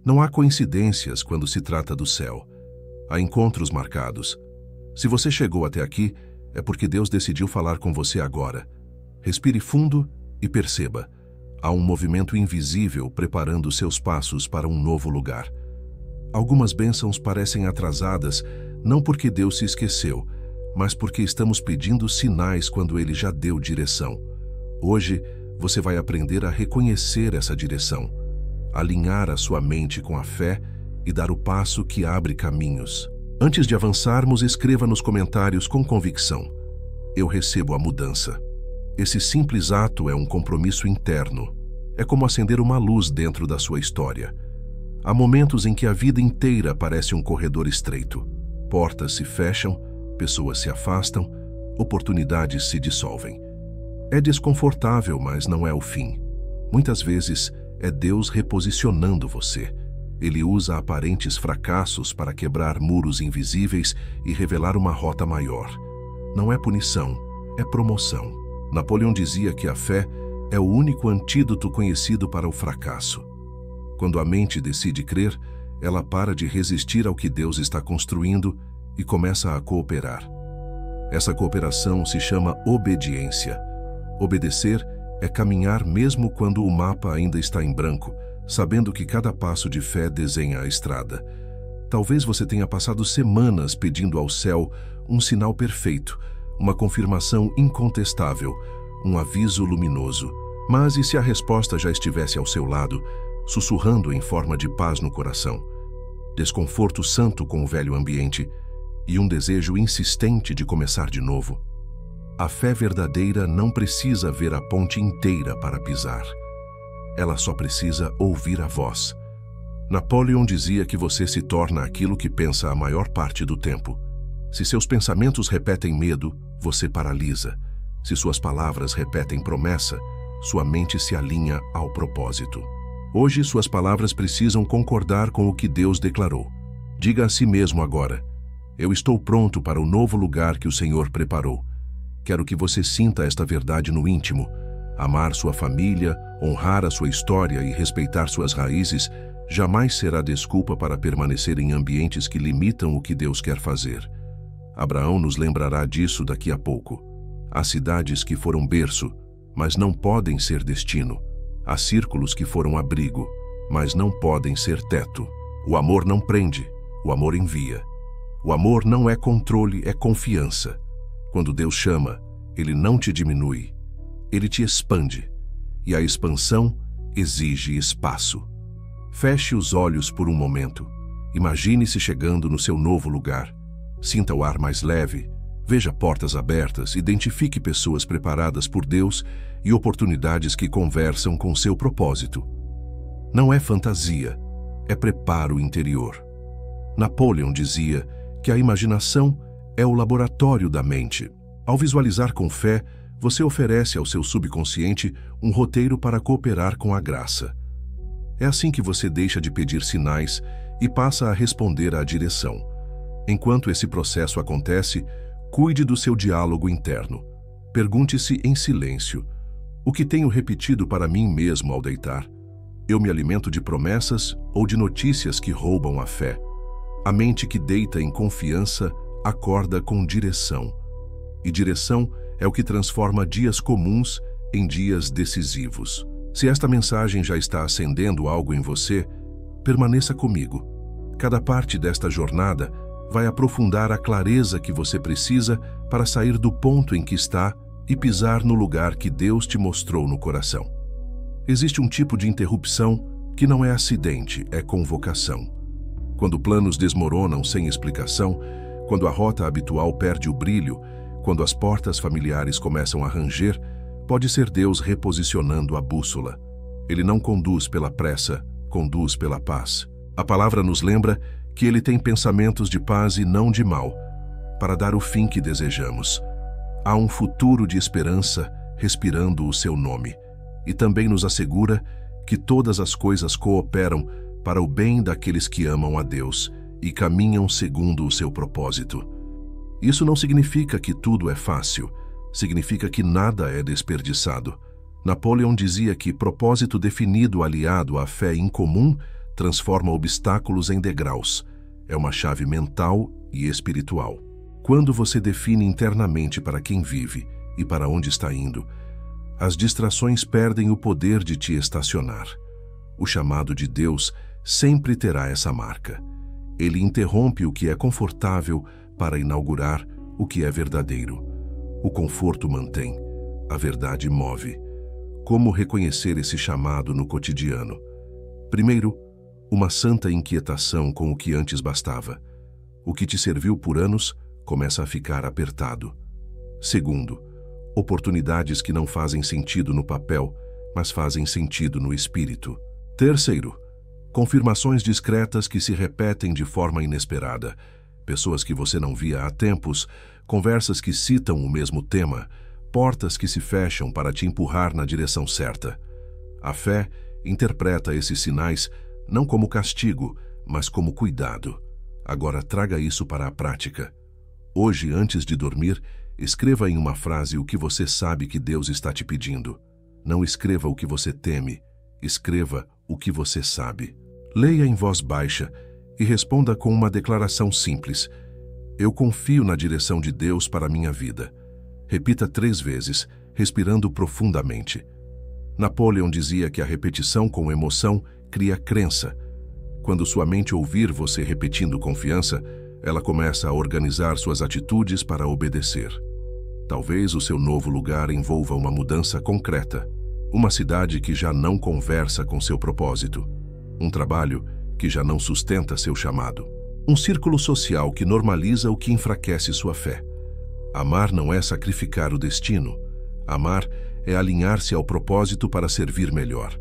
Não há coincidências quando se trata do céu. Há encontros marcados. Se você chegou até aqui, é porque Deus decidiu falar com você agora. Respire fundo e perceba. Há um movimento invisível preparando seus passos para um novo lugar. Algumas bênçãos parecem atrasadas, não porque Deus se esqueceu, mas porque estamos pedindo sinais quando Ele já deu direção. Hoje, você vai aprender a reconhecer essa direção, alinhar a sua mente com a fé e dar o passo que abre caminhos. Antes de avançarmos, escreva nos comentários com convicção: eu recebo a mudança. Esse simples ato é um compromisso interno. É como acender uma luz dentro da sua história. Há momentos em que a vida inteira parece um corredor estreito. Portas se fecham, pessoas se afastam, oportunidades se dissolvem. É desconfortável, mas não é o fim. Muitas vezes, é Deus reposicionando você. Ele usa aparentes fracassos para quebrar muros invisíveis e revelar uma rota maior. Não é punição, é promoção. Napoleão dizia que a fé é o único antídoto conhecido para o fracasso. Quando a mente decide crer, ela para de resistir ao que Deus está construindo e começa a cooperar. Essa cooperação se chama obediência. Obedecer é caminhar mesmo quando o mapa ainda está em branco, sabendo que cada passo de fé desenha a estrada. Talvez você tenha passado semanas pedindo ao céu um sinal perfeito, uma confirmação incontestável, um aviso luminoso. Mas e se a resposta já estivesse ao seu lado, sussurrando em forma de paz no coração? Desconforto santo com o velho ambiente e um desejo insistente de começar de novo. A fé verdadeira não precisa ver a ponte inteira para pisar. Ela só precisa ouvir a voz. Napoleão dizia que você se torna aquilo que pensa a maior parte do tempo. Se seus pensamentos repetem medo, você paralisa. Se suas palavras repetem promessa, sua mente se alinha ao propósito. Hoje, suas palavras precisam concordar com o que Deus declarou. Diga a si mesmo agora: eu estou pronto para o novo lugar que o Senhor preparou. Quero que você sinta esta verdade no íntimo. Amar sua família, honrar a sua história e respeitar suas raízes jamais será desculpa para permanecer em ambientes que limitam o que Deus quer fazer. Abraão nos lembrará disso daqui a pouco. Há cidades que foram berço, mas não podem ser destino. Há círculos que foram abrigo, mas não podem ser teto. O amor não prende, o amor envia. O amor não é controle, é confiança. Quando Deus chama, Ele não te diminui, Ele te expande. E a expansão exige espaço. Feche os olhos por um momento. Imagine-se chegando no seu novo lugar. Sinta o ar mais leve, veja portas abertas, identifique pessoas preparadas por Deus e oportunidades que conversam com seu propósito. Não é fantasia, é preparo interior. Napoleão dizia que a imaginação é o laboratório da mente. Ao visualizar com fé, você oferece ao seu subconsciente um roteiro para cooperar com a graça. É assim que você deixa de pedir sinais e passa a responder à direção. Enquanto esse processo acontece, cuide do seu diálogo interno. Pergunte-se em silêncio: o que tenho repetido para mim mesmo ao deitar? Eu me alimento de promessas ou de notícias que roubam a fé? A mente que deita em confiança acorda com direção. E direção é o que transforma dias comuns em dias decisivos. Se esta mensagem já está acendendo algo em você, permaneça comigo. Cada parte desta jornada vai aprofundar a clareza que você precisa para sair do ponto em que está e pisar no lugar que Deus te mostrou no coração. Existe um tipo de interrupção que não é acidente, é convocação. Quando planos desmoronam sem explicação, quando a rota habitual perde o brilho, quando as portas familiares começam a ranger, pode ser Deus reposicionando a bússola. Ele não conduz pela pressa, conduz pela paz. A palavra nos lembra que Ele tem pensamentos de paz e não de mal, para dar o fim que desejamos. Há um futuro de esperança respirando o seu nome, e também nos assegura que todas as coisas cooperam para o bem daqueles que amam a Deus e caminham segundo o seu propósito. Isso não significa que tudo é fácil, significa que nada é desperdiçado. Napoleão dizia que propósito definido aliado à fé incomum transforma obstáculos em degraus. É uma chave mental e espiritual. Quando você define internamente para quem vive e para onde está indo, as distrações perdem o poder de te estacionar. O chamado de Deus sempre terá essa marca. Ele interrompe o que é confortável para inaugurar o que é verdadeiro. O conforto mantém, a verdade move. Como reconhecer esse chamado no cotidiano? Primeiro, uma santa inquietação com o que antes bastava. O que te serviu por anos começa a ficar apertado. Segundo, oportunidades que não fazem sentido no papel, mas fazem sentido no espírito. Terceiro, confirmações discretas que se repetem de forma inesperada. Pessoas que você não via há tempos, conversas que citam o mesmo tema, portas que se fecham para te empurrar na direção certa. A fé interpreta esses sinais não como castigo, mas como cuidado. Agora traga isso para a prática. Hoje, antes de dormir, escreva em uma frase o que você sabe que Deus está te pedindo. Não escreva o que você teme, escreva o que você sabe. Leia em voz baixa e responda com uma declaração simples. Eu confio na direção de Deus para a minha vida. Repita 3 vezes, respirando profundamente. Napoleão dizia que a repetição com emoção cria crença. Quando sua mente ouvir você repetindo confiança, ela começa a organizar suas atitudes para obedecer. Talvez o seu novo lugar envolva uma mudança concreta. Uma cidade que já não conversa com seu propósito. Um trabalho que já não sustenta seu chamado. Um círculo social que normaliza o que enfraquece sua fé. Amar não é sacrificar o destino. Amar é alinhar-se ao propósito para servir melhor.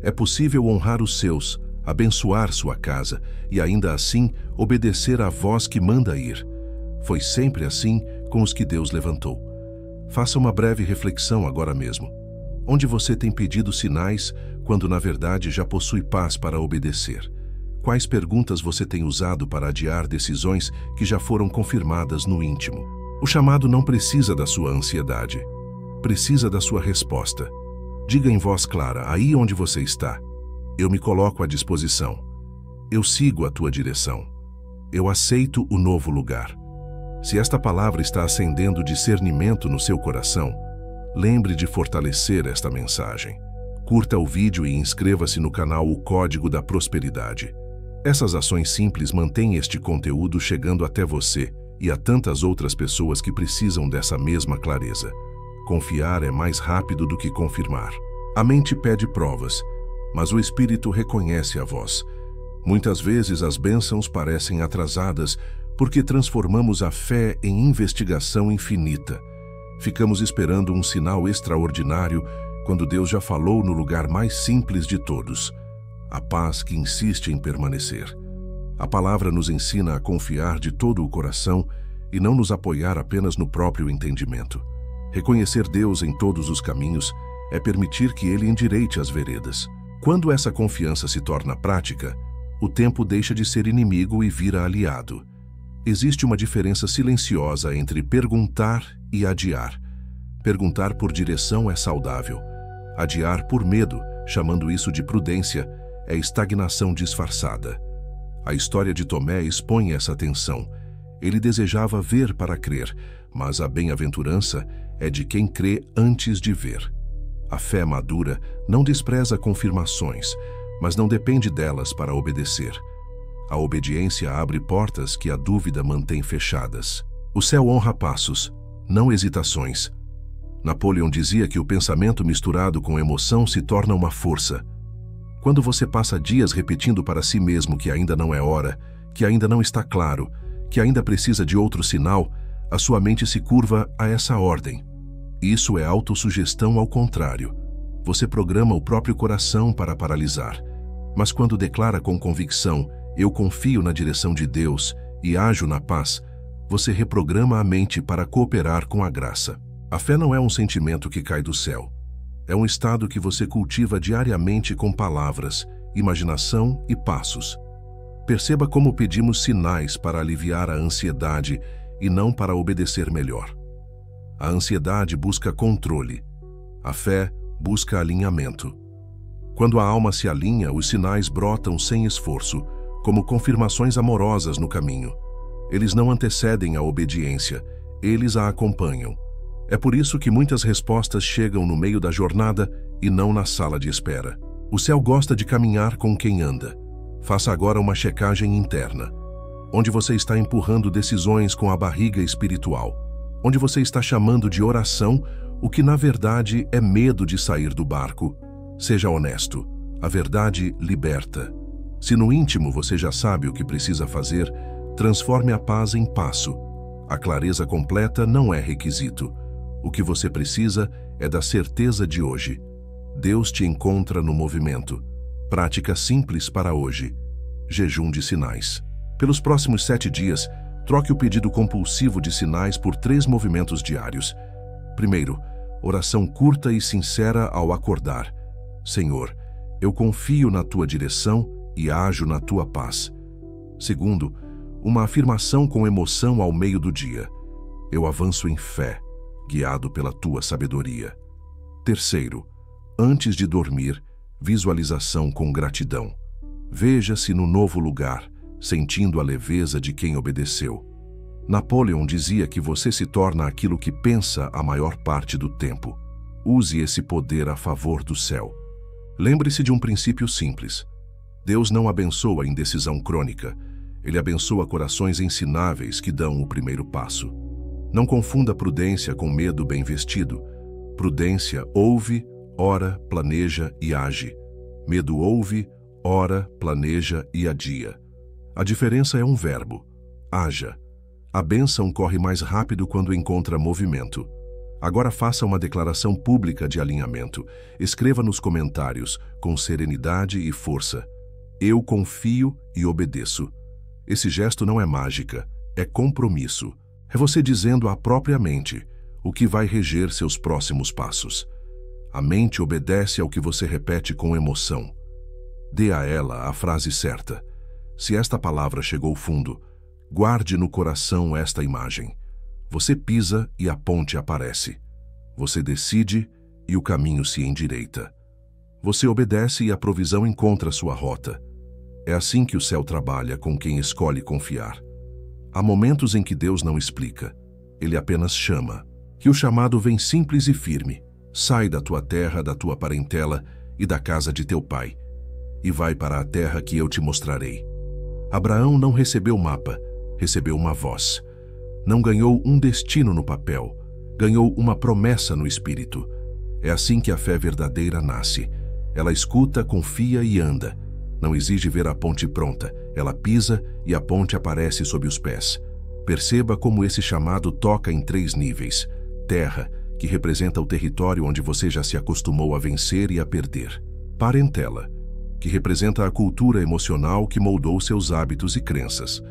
É possível honrar os seus, abençoar sua casa e ainda assim obedecer à voz que manda ir. Foi sempre assim com os que Deus levantou. Faça uma breve reflexão agora mesmo. Onde você tem pedido sinais quando na verdade já possui paz para obedecer? Quais perguntas você tem usado para adiar decisões que já foram confirmadas no íntimo? O chamado não precisa da sua ansiedade. Precisa da sua resposta. Diga em voz clara, aí onde você está. Eu me coloco à disposição. Eu sigo a tua direção. Eu aceito o novo lugar. Se esta palavra está acendendo discernimento no seu coração, lembre de fortalecer esta mensagem. Curta o vídeo e inscreva-se no canal O Código da Prosperidade. Essas ações simples mantêm este conteúdo chegando até você e a tantas outras pessoas que precisam dessa mesma clareza. Confiar é mais rápido do que confirmar. A mente pede provas, mas o Espírito reconhece a voz. Muitas vezes as bênçãos parecem atrasadas porque transformamos a fé em investigação infinita. Ficamos esperando um sinal extraordinário quando Deus já falou no lugar mais simples de todos, a paz que insiste em permanecer. A palavra nos ensina a confiar de todo o coração e não nos apoiar apenas no próprio entendimento. Reconhecer Deus em todos os caminhos é permitir que Ele endireite as veredas. Quando essa confiança se torna prática, o tempo deixa de ser inimigo e vira aliado. Existe uma diferença silenciosa entre perguntar e adiar. Perguntar por direção é saudável. Adiar por medo, chamando isso de prudência, é estagnação disfarçada. A história de Tomé expõe essa tensão. Ele desejava ver para crer, mas a bem-aventurança é de quem crê antes de ver. A fé madura não despreza confirmações, mas não depende delas para obedecer. A obediência abre portas que a dúvida mantém fechadas. O céu honra passos, não hesitações. Napoleão dizia que o pensamento misturado com emoção se torna uma força. Quando você passa dias repetindo para si mesmo que ainda não é hora, que ainda não está claro, que ainda precisa de outro sinal, a sua mente se curva a essa ordem. Isso é autossugestão ao contrário. Você programa o próprio coração para paralisar. Mas quando declara com convicção, eu confio na direção de Deus e ajo na paz, você reprograma a mente para cooperar com a graça. A fé não é um sentimento que cai do céu. É um estado que você cultiva diariamente com palavras, imaginação e passos. Perceba como pedimos sinais para aliviar a ansiedade e não para obedecer melhor. A ansiedade busca controle. A fé busca alinhamento. Quando a alma se alinha, os sinais brotam sem esforço, como confirmações amorosas no caminho. Eles não antecedem a obediência, eles a acompanham. É por isso que muitas respostas chegam no meio da jornada e não na sala de espera. O céu gosta de caminhar com quem anda. Faça agora uma checagem interna. Onde você está empurrando decisões com a barriga espiritual? Onde você está chamando de oração o que na verdade é medo de sair do barco? Seja honesto. A verdade liberta. Se no íntimo você já sabe o que precisa fazer, transforme a paz em passo. A clareza completa não é requisito. O que você precisa é da certeza de hoje. Deus te encontra no movimento. Prática simples para hoje. Jejum de sinais. Pelos próximos 7 dias, troque o pedido compulsivo de sinais por 3 movimentos diários. Primeiro, oração curta e sincera ao acordar. Senhor, eu confio na tua direção e ajo na tua paz. Segundo, uma afirmação com emoção ao meio do dia. Eu avanço em fé, guiado pela tua sabedoria. Terceiro, antes de dormir, visualização com gratidão. Veja-se no novo lugar, sentindo a leveza de quem obedeceu. Napoleão dizia que você se torna aquilo que pensa a maior parte do tempo. Use esse poder a favor do céu. Lembre-se de um princípio simples. Deus não abençoa a indecisão crônica. Ele abençoa corações ensináveis que dão o primeiro passo. Não confunda prudência com medo bem vestido. Prudência ouve, ora, planeja e age. Medo ouve, ora, planeja e adia. A diferença é um verbo. Haja. A bênção corre mais rápido quando encontra movimento. Agora faça uma declaração pública de alinhamento. Escreva nos comentários, com serenidade e força. Eu confio e obedeço. Esse gesto não é mágica, é compromisso. É você dizendo à própria mente o que vai reger seus próximos passos. A mente obedece ao que você repete com emoção. Dê a ela a frase certa. Se esta palavra chegou fundo, guarde no coração esta imagem. Você pisa e a ponte aparece. Você decide e o caminho se endireita. Você obedece e a provisão encontra sua rota. É assim que o céu trabalha com quem escolhe confiar. Há momentos em que Deus não explica. Ele apenas chama. Que o chamado vem simples e firme. Sai da tua terra, da tua parentela e da casa de teu pai, e vai para a terra que eu te mostrarei. Abraão não recebeu mapa, recebeu uma voz. Não ganhou um destino no papel, ganhou uma promessa no espírito. É assim que a fé verdadeira nasce. Ela escuta, confia e anda. Não exige ver a ponte pronta. Ela pisa e a ponte aparece sob os pés. Perceba como esse chamado toca em 3 níveis. Terra, que representa o território onde você já se acostumou a vencer e a perder. Parentela, que representa a cultura emocional que moldou seus hábitos e crenças.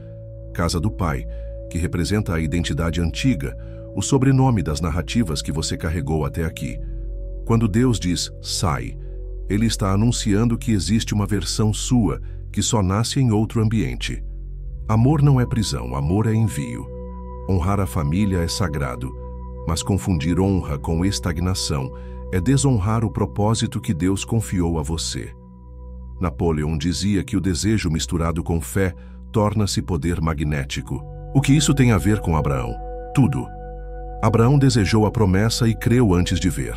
Casa do pai, que representa a identidade antiga, o sobrenome das narrativas que você carregou até aqui. Quando Deus diz sai, Ele está anunciando que existe uma versão sua que só nasce em outro ambiente. Amor não é prisão, amor é envio. Honrar a família é sagrado, mas confundir honra com estagnação é desonrar o propósito que Deus confiou a você. Napoleão dizia que o desejo misturado com fé torna-se poder magnético. O que isso tem a ver com Abraão? Tudo. Abraão desejou a promessa e creu antes de ver.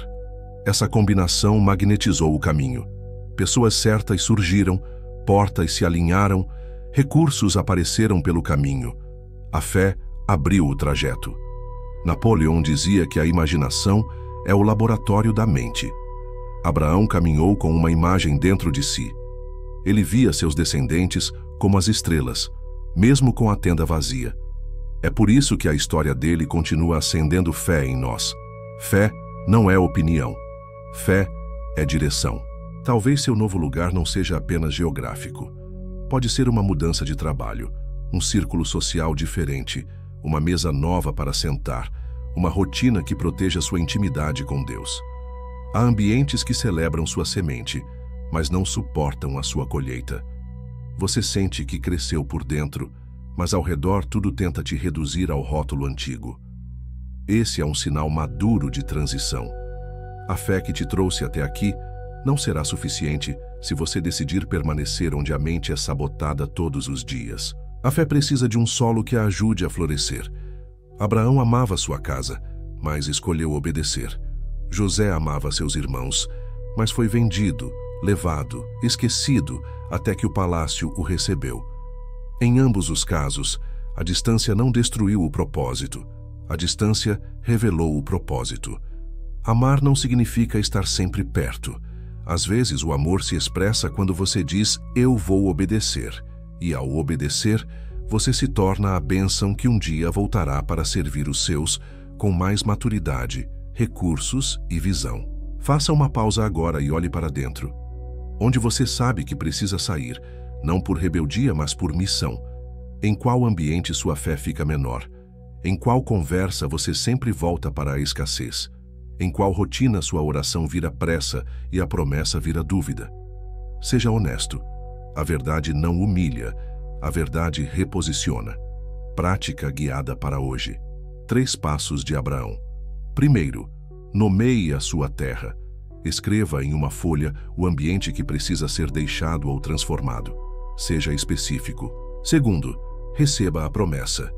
Essa combinação magnetizou o caminho. Pessoas certas surgiram, portas se alinharam, recursos apareceram pelo caminho. A fé abriu o trajeto. Napoleão dizia que a imaginação é o laboratório da mente. Abraão caminhou com uma imagem dentro de si. Ele via seus descendentes como as estrelas, mesmo com a tenda vazia. É por isso que a história dele continua acendendo fé em nós. Fé não é opinião. Fé é direção. Talvez seu novo lugar não seja apenas geográfico. Pode ser uma mudança de trabalho, um círculo social diferente, uma mesa nova para sentar, uma rotina que proteja sua intimidade com Deus. Há ambientes que celebram sua semente, mas não suportam a sua colheita. Você sente que cresceu por dentro, mas ao redor tudo tenta te reduzir ao rótulo antigo. Esse é um sinal maduro de transição. A fé que te trouxe até aqui não será suficiente se você decidir permanecer onde a mente é sabotada todos os dias. A fé precisa de um solo que a ajude a florescer. Abraão amava sua casa, mas escolheu obedecer. José amava seus irmãos, mas foi vendido, levado, esquecido, até que o palácio o recebeu. Em ambos os casos, a distância não destruiu o propósito. A distância revelou o propósito. Amar não significa estar sempre perto. Às vezes, o amor se expressa quando você diz, eu vou obedecer. E ao obedecer, você se torna a bênção que um dia voltará para servir os seus com mais maturidade, recursos e visão. Faça uma pausa agora e olhe para dentro. Onde você sabe que precisa sair, não por rebeldia, mas por missão. Em qual ambiente sua fé fica menor? Em qual conversa você sempre volta para a escassez? Em qual rotina sua oração vira pressa e a promessa vira dúvida? Seja honesto. A verdade não humilha, a verdade reposiciona. Prática guiada para hoje. 3 passos de Abraão. Primeiro, nomeie a sua terra. Escreva em uma folha o ambiente que precisa ser deixado ou transformado. Seja específico. Segundo, receba a promessa.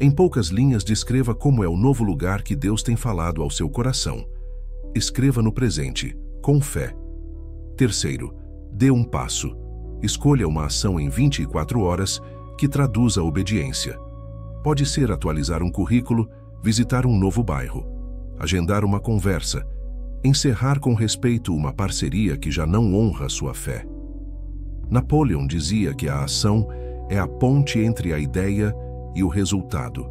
Em poucas linhas, descreva como é o novo lugar que Deus tem falado ao seu coração. Escreva no presente, com fé. Terceiro, dê um passo. Escolha uma ação em 24 horas que traduza a obediência. Pode ser atualizar um currículo, visitar um novo bairro, agendar uma conversa, encerrar com respeito uma parceria que já não honra sua fé. Napoleão dizia que a ação é a ponte entre a ideia e o resultado.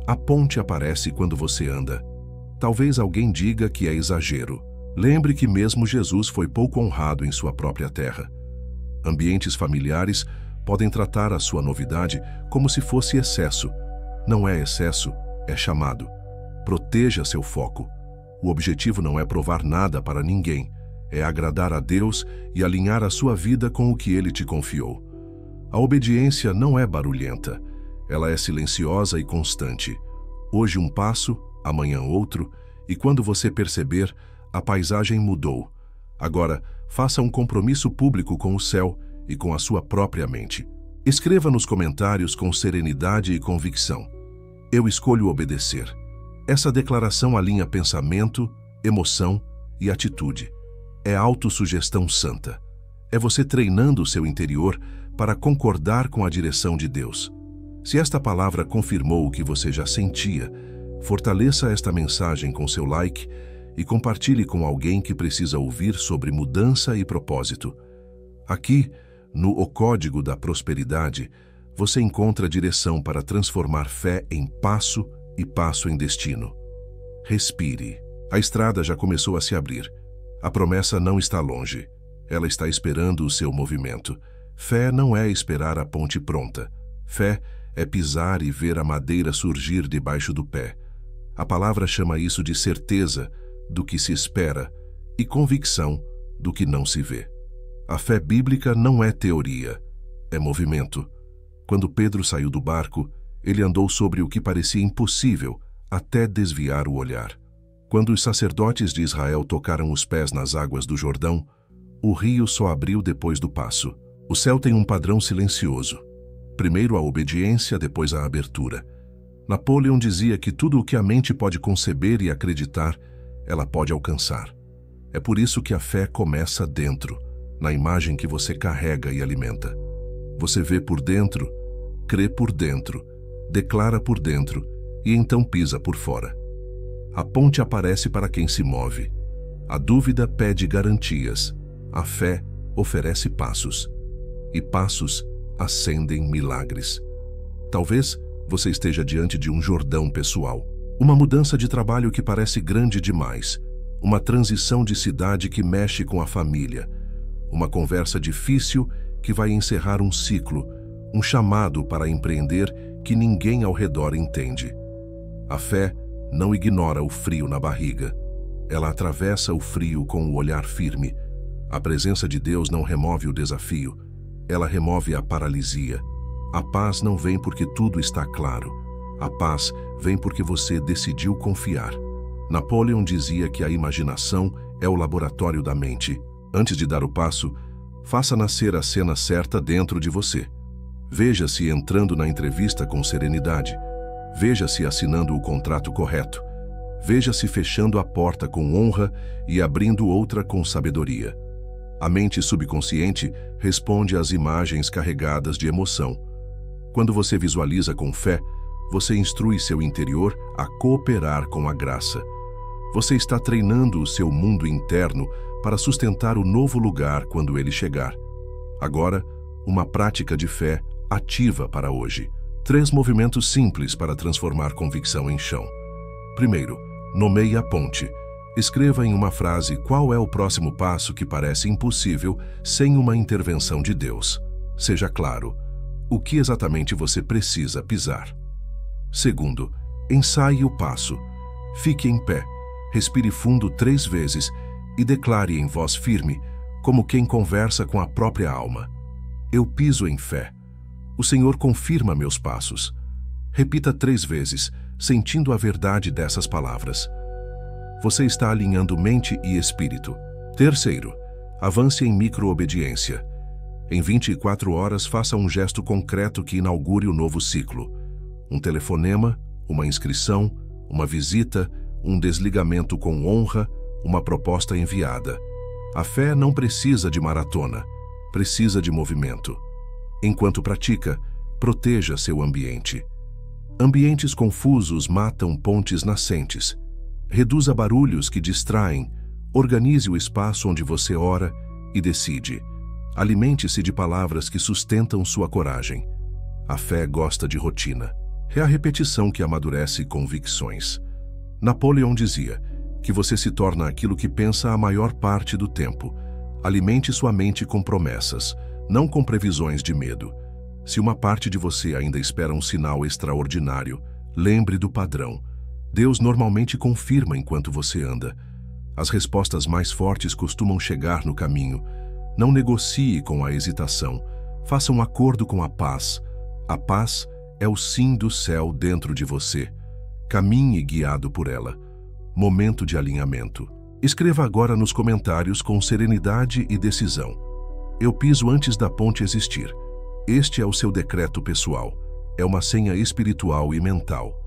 A ponte aparece quando você anda. Talvez alguém diga que é exagero. Lembre que mesmo Jesus foi pouco honrado em sua própria terra. Ambientes familiares podem tratar a sua novidade como se fosse excesso. Não é excesso, é chamado. Proteja seu foco. O objetivo não é provar nada para ninguém, é agradar a Deus e alinhar a sua vida com o que Ele te confiou. A obediência não é barulhenta, ela é silenciosa e constante. Hoje um passo, amanhã outro, e quando você perceber, a paisagem mudou. Agora, faça um compromisso público com o céu e com a sua própria mente. Escreva nos comentários com serenidade e convicção. Eu escolho obedecer. Essa declaração alinha pensamento, emoção e atitude. É autossugestão santa. É você treinando o seu interior para concordar com a direção de Deus. Se esta palavra confirmou o que você já sentia, fortaleça esta mensagem com seu like e compartilhe com alguém que precisa ouvir sobre mudança e propósito. Aqui, no O Código da Prosperidade, você encontra direção para transformar fé em passo e passo em destino. Respire. A estrada já começou a se abrir. A promessa não está longe. Ela está esperando o seu movimento. Fé não é esperar a ponte pronta. Fé é pisar e ver a madeira surgir debaixo do pé. A palavra chama isso de certeza do que se espera e convicção do que não se vê. A fé bíblica não é teoria, é movimento. Quando Pedro saiu do barco, ele andou sobre o que parecia impossível até desviar o olhar. Quando os sacerdotes de Israel tocaram os pés nas águas do Jordão, o rio só abriu depois do passo. O céu tem um padrão silencioso. Primeiro a obediência, depois a abertura. Napoleão dizia que tudo o que a mente pode conceber e acreditar, ela pode alcançar. É por isso que a fé começa dentro, na imagem que você carrega e alimenta. Você vê por dentro, crê por dentro, declara por dentro e então pisa por fora. A ponte aparece para quem se move. A dúvida pede garantias. A fé oferece passos. E passos acendem milagres. Talvez você esteja diante de um Jordão pessoal. Uma mudança de trabalho que parece grande demais. Uma transição de cidade que mexe com a família. Uma conversa difícil que vai encerrar um ciclo. Um chamado para empreender que ninguém ao redor entende. A fé não ignora o frio na barriga. Ela atravessa o frio com o olhar firme. A presença de Deus não remove o desafio. Ela remove a paralisia. A paz não vem porque tudo está claro. A paz vem porque você decidiu confiar. Napoleão dizia que a imaginação é o laboratório da mente. Antes de dar o passo, faça nascer a cena certa dentro de você. Veja-se entrando na entrevista com serenidade. Veja-se assinando o contrato correto. Veja-se fechando a porta com honra e abrindo outra com sabedoria. A mente subconsciente responde às imagens carregadas de emoção. Quando você visualiza com fé, você instrui seu interior a cooperar com a graça. Você está treinando o seu mundo interno para sustentar o novo lugar quando ele chegar. Agora, uma prática de fé ativa para hoje. 3 movimentos simples para transformar convicção em chão. Primeiro, nomeie a ponte. Escreva em uma frase qual é o próximo passo que parece impossível sem uma intervenção de Deus. Seja claro, o que exatamente você precisa pisar. Segundo, ensaie o passo. Fique em pé, respire fundo 3 vezes e declare em voz firme, como quem conversa com a própria alma: eu piso em fé. O Senhor confirma meus passos. Repita 3 vezes, sentindo a verdade dessas palavras. Você está alinhando mente e espírito. Terceiro, avance em micro-obediência. Em 24 horas, faça um gesto concreto que inaugure o novo ciclo. Um telefonema, uma inscrição, uma visita, um desligamento com honra, uma proposta enviada. A fé não precisa de maratona, precisa de movimento. Enquanto pratica, proteja seu ambiente. Ambientes confusos matam pontes nascentes. Reduza barulhos que distraem, organize o espaço onde você ora e decide. Alimente-se de palavras que sustentam sua coragem. A fé gosta de rotina. É a repetição que amadurece convicções. Napoleão dizia que você se torna aquilo que pensa a maior parte do tempo. Alimente sua mente com promessas, não com previsões de medo. Se uma parte de você ainda espera um sinal extraordinário, lembre do padrão. Deus normalmente confirma enquanto você anda. As respostas mais fortes costumam chegar no caminho. Não negocie com a hesitação. Faça um acordo com a paz. A paz é o sim do céu dentro de você. Caminhe guiado por ela. Momento de alinhamento. Escreva agora nos comentários com serenidade e decisão: eu piso antes da ponte existir. Este é o seu decreto pessoal. É uma senha espiritual e mental.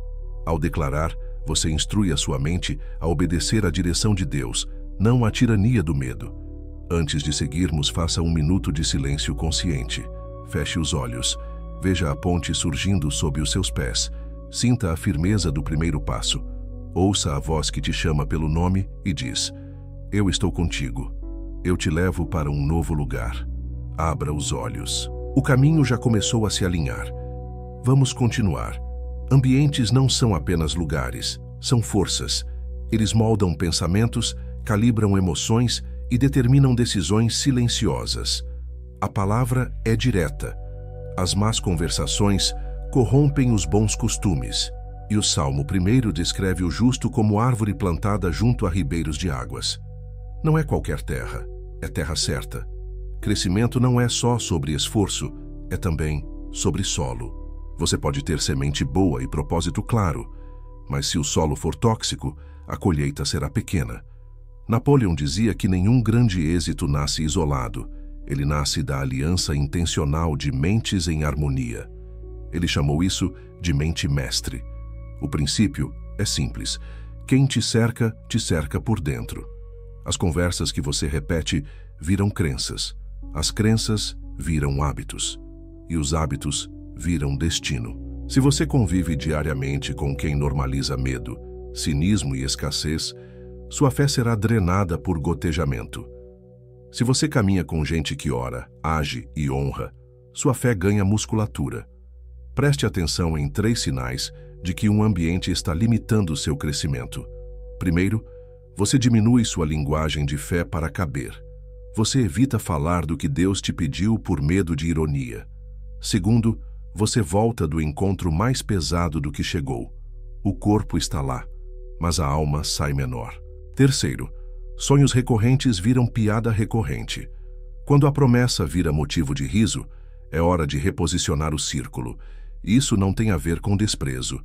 Ao declarar, você instrui a sua mente a obedecer à direção de Deus, não à tirania do medo. Antes de seguirmos, faça 1 minuto de silêncio consciente. Feche os olhos. Veja a ponte surgindo sob os seus pés. Sinta a firmeza do primeiro passo. Ouça a voz que te chama pelo nome e diz: eu estou contigo. Eu te levo para um novo lugar. Abra os olhos. O caminho já começou a se alinhar. Vamos continuar. Ambientes não são apenas lugares, são forças. Eles moldam pensamentos, calibram emoções e determinam decisões silenciosas. A palavra é direta. As más conversações corrompem os bons costumes. E o Salmo 1 descreve o justo como árvore plantada junto a ribeiros de águas. Não é qualquer terra, é terra certa. Crescimento não é só sobre esforço, é também sobre solo. Você pode ter semente boa e propósito claro, mas se o solo for tóxico, a colheita será pequena. Napoleão dizia que nenhum grande êxito nasce isolado. Ele nasce da aliança intencional de mentes em harmonia. Ele chamou isso de mente mestre. O princípio é simples. Quem te cerca por dentro. As conversas que você repete viram crenças. As crenças viram hábitos. E os hábitos viram destino. Se você convive diariamente com quem normaliza medo, cinismo e escassez, sua fé será drenada por gotejamento. Se você caminha com gente que ora, age e honra, sua fé ganha musculatura. Preste atenção em 3 sinais de que um ambiente está limitando seu crescimento. Primeiro, você diminui sua linguagem de fé para caber. Você evita falar do que Deus te pediu por medo de ironia. Segundo, você volta do encontro mais pesado do que chegou. O corpo está lá, mas a alma sai menor. Terceiro, sonhos recorrentes viram piada recorrente. Quando a promessa vira motivo de riso, é hora de reposicionar o círculo. Isso não tem a ver com desprezo.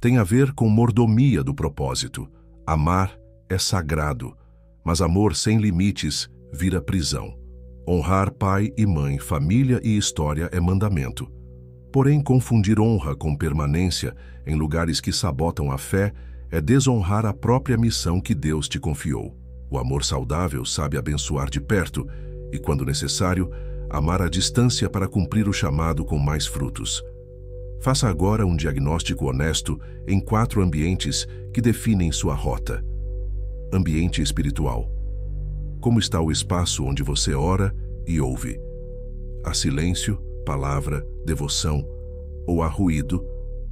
Tem a ver com mordomia do propósito. Amar é sagrado, mas amor sem limites vira prisão. Honrar pai e mãe, família e história é mandamento. Porém, confundir honra com permanência em lugares que sabotam a fé é desonrar a própria missão que Deus te confiou. O amor saudável sabe abençoar de perto e, quando necessário, amar à distância para cumprir o chamado com mais frutos. Faça agora um diagnóstico honesto em 4 ambientes que definem sua rota. Ambiente espiritual. Como está o espaço onde você ora e ouve? Há silêncio, palavra, devoção, ou há ruído,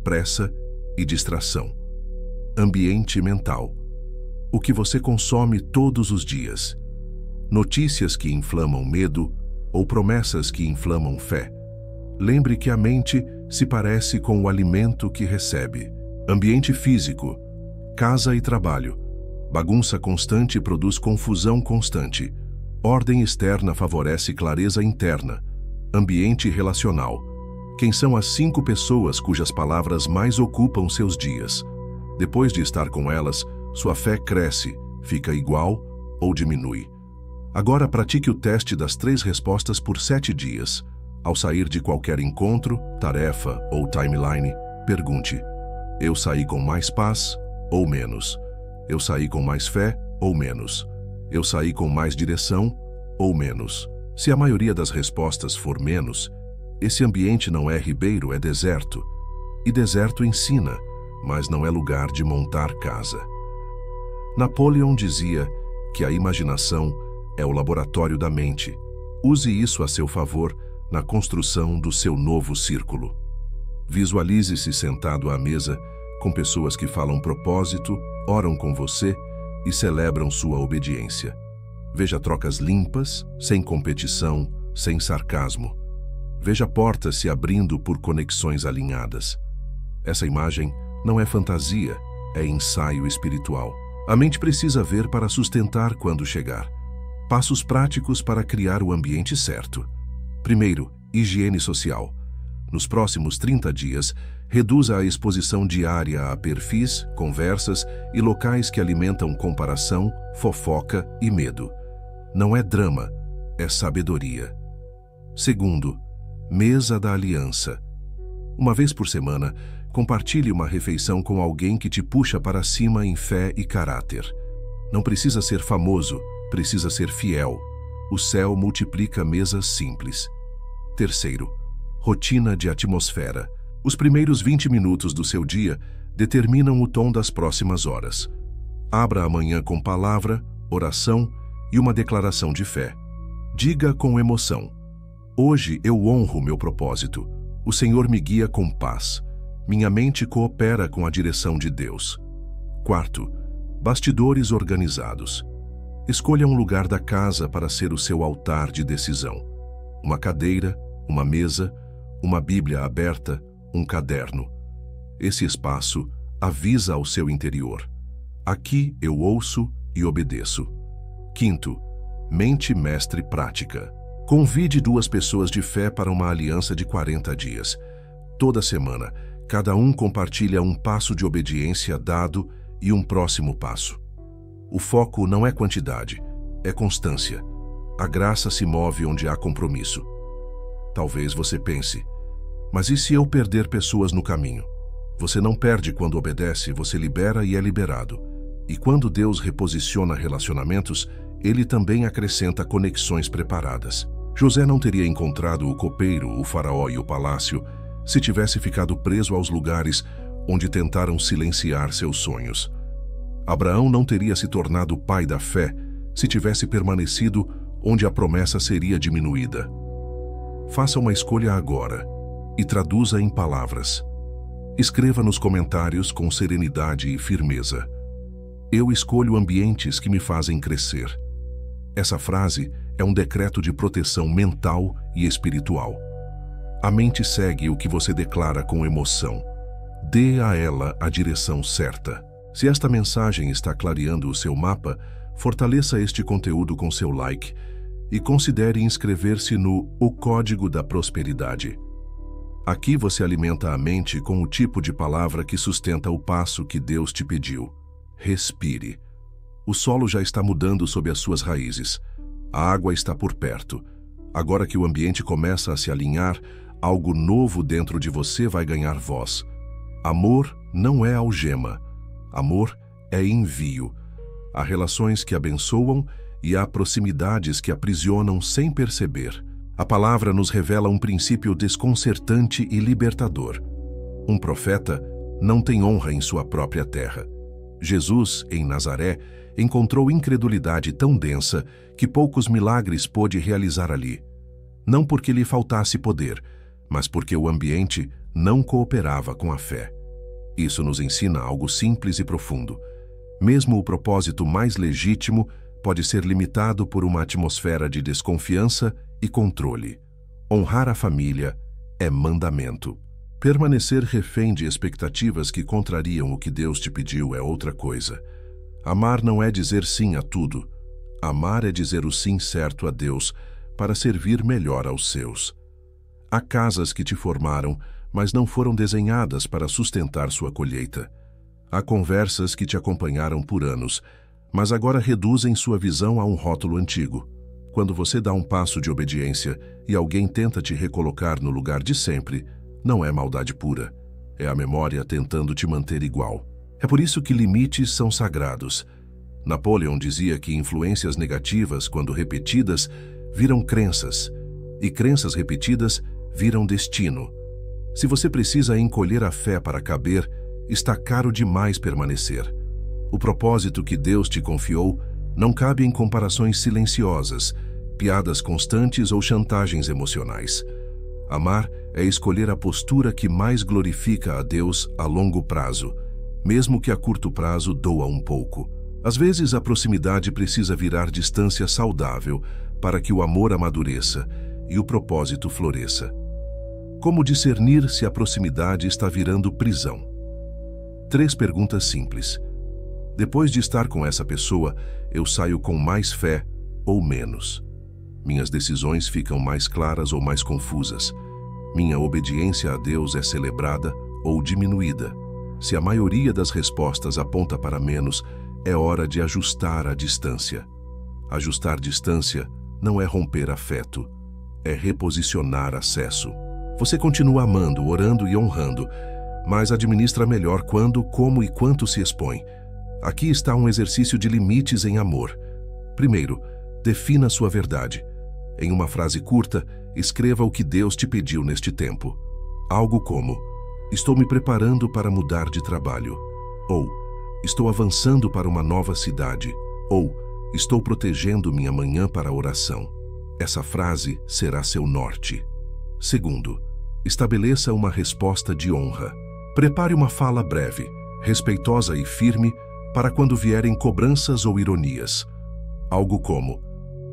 pressa e distração? Ambiente mental. O que você consome todos os dias? Notícias que inflamam medo ou promessas que inflamam fé? Lembre que a mente se parece com o alimento que recebe. Ambiente físico. Casa e trabalho. Bagunça constante produz confusão constante. Ordem externa favorece clareza interna. Ambiente relacional. Quem são as 5 pessoas cujas palavras mais ocupam seus dias? Depois de estar com elas, sua fé cresce, fica igual ou diminui. Agora pratique o teste das 3 respostas por 7 dias. Ao sair de qualquer encontro, tarefa ou timeline, pergunte: eu saí com mais paz ou menos? Eu saí com mais fé ou menos? Eu saí com mais direção ou menos? Se a maioria das respostas for menos, esse ambiente não é ribeiro, é deserto. E deserto ensina, mas não é lugar de montar casa. Napoleão dizia que a imaginação é o laboratório da mente. Use isso a seu favor na construção do seu novo círculo. Visualize-se sentado à mesa com pessoas que falam propósito, oram com você e celebram sua obediência. Veja trocas limpas, sem competição, sem sarcasmo. Veja portas se abrindo por conexões alinhadas. Essa imagem não é fantasia, é ensaio espiritual. A mente precisa ver para sustentar quando chegar. Passos práticos para criar o ambiente certo. Primeiro, higiene social. Nos próximos 30 dias, reduza a exposição diária a perfis, conversas e locais que alimentam comparação, fofoca e medo. Não é drama, é sabedoria. Segundo, mesa da aliança. Uma vez por semana, compartilhe uma refeição com alguém que te puxa para cima em fé e caráter. Não precisa ser famoso, precisa ser fiel. O céu multiplica mesas simples. Terceiro, rotina de atmosfera. Os primeiros 20 minutos do seu dia determinam o tom das próximas horas. Abra a manhã com palavra, oração e uma declaração de fé. Diga com emoção: hoje eu honro meu propósito. O Senhor me guia com paz. Minha mente coopera com a direção de Deus. Quarto, bastidores organizados. Escolha um lugar da casa para ser o seu altar de decisão. Uma cadeira, uma mesa, uma Bíblia aberta, um caderno. Esse espaço avisa ao seu interior: aqui eu ouço e obedeço. Quinto, mente mestre prática. Convide 2 pessoas de fé para uma aliança de 40 dias. Toda semana, cada um compartilha um passo de obediência dado e um próximo passo. O foco não é quantidade, é constância. A graça se move onde há compromisso. Talvez você pense: mas e se eu perder pessoas no caminho? Você não perde quando obedece, você libera e é liberado. E quando Deus reposiciona relacionamentos, Ele também acrescenta conexões preparadas. José não teria encontrado o copeiro, o faraó e o palácio se tivesse ficado preso aos lugares onde tentaram silenciar seus sonhos. Abraão não teria se tornado pai da fé se tivesse permanecido onde a promessa seria diminuída. Faça uma escolha agora e traduza em palavras. Escreva nos comentários com serenidade e firmeza: eu escolho ambientes que me fazem crescer. Essa frase é um decreto de proteção mental e espiritual. A mente segue o que você declara com emoção. Dê a ela a direção certa. Se esta mensagem está clareando o seu mapa, fortaleça este conteúdo com seu like e considere inscrever-se no O Código da Prosperidade. Aqui você alimenta a mente com o tipo de palavra que sustenta o passo que Deus te pediu. Respire. O solo já está mudando sob as suas raízes. A água está por perto. Agora que o ambiente começa a se alinhar, algo novo dentro de você vai ganhar voz. Amor não é algema. Amor é envio. Há relações que abençoam e há proximidades que aprisionam sem perceber. A palavra nos revela um princípio desconcertante e libertador. Um profeta não tem honra em sua própria terra. Jesus, em Nazaré, encontrou incredulidade tão densa que poucos milagres pôde realizar ali. Não porque lhe faltasse poder, mas porque o ambiente não cooperava com a fé. Isso nos ensina algo simples e profundo. Mesmo o propósito mais legítimo pode ser limitado por uma atmosfera de desconfiança e controle. Honrar a família é mandamento. Permanecer refém de expectativas que contrariam o que Deus te pediu é outra coisa. Amar não é dizer sim a tudo. Amar é dizer o sim certo a Deus para servir melhor aos seus. Há casas que te formaram, mas não foram desenhadas para sustentar sua colheita. Há conversas que te acompanharam por anos, mas agora reduzem sua visão a um rótulo antigo. Quando você dá um passo de obediência e alguém tenta te recolocar no lugar de sempre, não é maldade pura, é a memória tentando te manter igual. É por isso que limites são sagrados. Napoleão dizia que influências negativas, quando repetidas, viram crenças, e crenças repetidas viram destino. Se você precisa encolher a fé para caber, está caro demais permanecer. O propósito que Deus te confiou não cabe em comparações silenciosas, piadas constantes ou chantagens emocionais. Amar é escolher a postura que mais glorifica a Deus a longo prazo, mesmo que a curto prazo doa um pouco. Às vezes a proximidade precisa virar distância saudável para que o amor amadureça e o propósito floresça. Como discernir se a proximidade está virando prisão? 3 perguntas simples. Depois de estar com essa pessoa, eu saio com mais fé ou menos? Minhas decisões ficam mais claras ou mais confusas? Minha obediência a Deus é celebrada ou diminuída? Se a maioria das respostas aponta para menos, é hora de ajustar a distância. Ajustar distância não é romper afeto, é reposicionar acesso. Você continua amando, orando e honrando, mas administra melhor quando, como e quanto se expõe. Aqui está um exercício de limites em amor. Primeiro, defina sua verdade. Em uma frase curta, escreva o que Deus te pediu neste tempo. Algo como: estou me preparando para mudar de trabalho. Ou, estou avançando para uma nova cidade. Ou, estou protegendo minha manhã para a oração. Essa frase será seu norte. Segundo, estabeleça uma resposta de honra. Prepare uma fala breve, respeitosa e firme para quando vierem cobranças ou ironias. Algo como: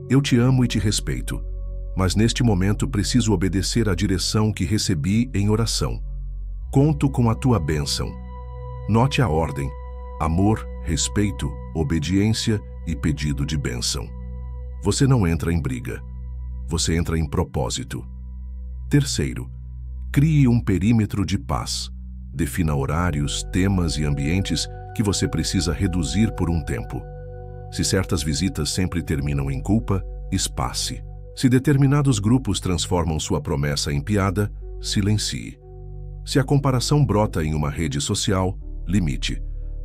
eu te amo e te respeito, mas neste momento preciso obedecer à direção que recebi em oração. Conto com a tua bênção. Note a ordem: amor, respeito, obediência e pedido de bênção. Você não entra em briga. Você entra em propósito. Terceiro, crie um perímetro de paz. Defina horários, temas e ambientes que você precisa reduzir por um tempo. Se certas visitas sempre terminam em culpa, espace. Se determinados grupos transformam sua promessa em piada, silencie. Se a comparação brota em uma rede social, limite.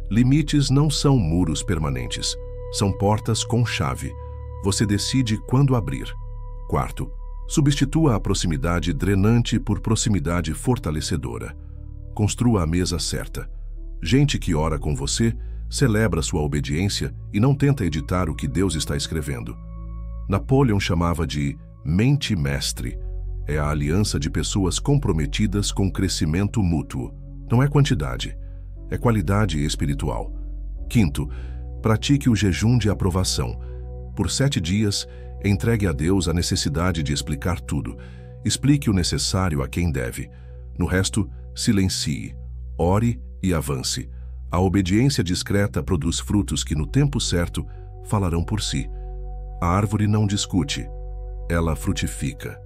Limites não são muros permanentes, são portas com chave. Você decide quando abrir. Quarto, substitua a proximidade drenante por proximidade fortalecedora. Construa a mesa certa. Gente que ora com você celebra sua obediência e não tenta editar o que Deus está escrevendo. Napoleão chamava de mente mestre. É a aliança de pessoas comprometidas com crescimento mútuo. Não é quantidade, é qualidade espiritual. Quinto, pratique o jejum de aprovação. Por 7 dias, entregue a Deus a necessidade de explicar tudo. Explique o necessário a quem deve. No resto, silencie, ore e avance. A obediência discreta produz frutos que, no tempo certo, falarão por si. A árvore não discute, ela frutifica.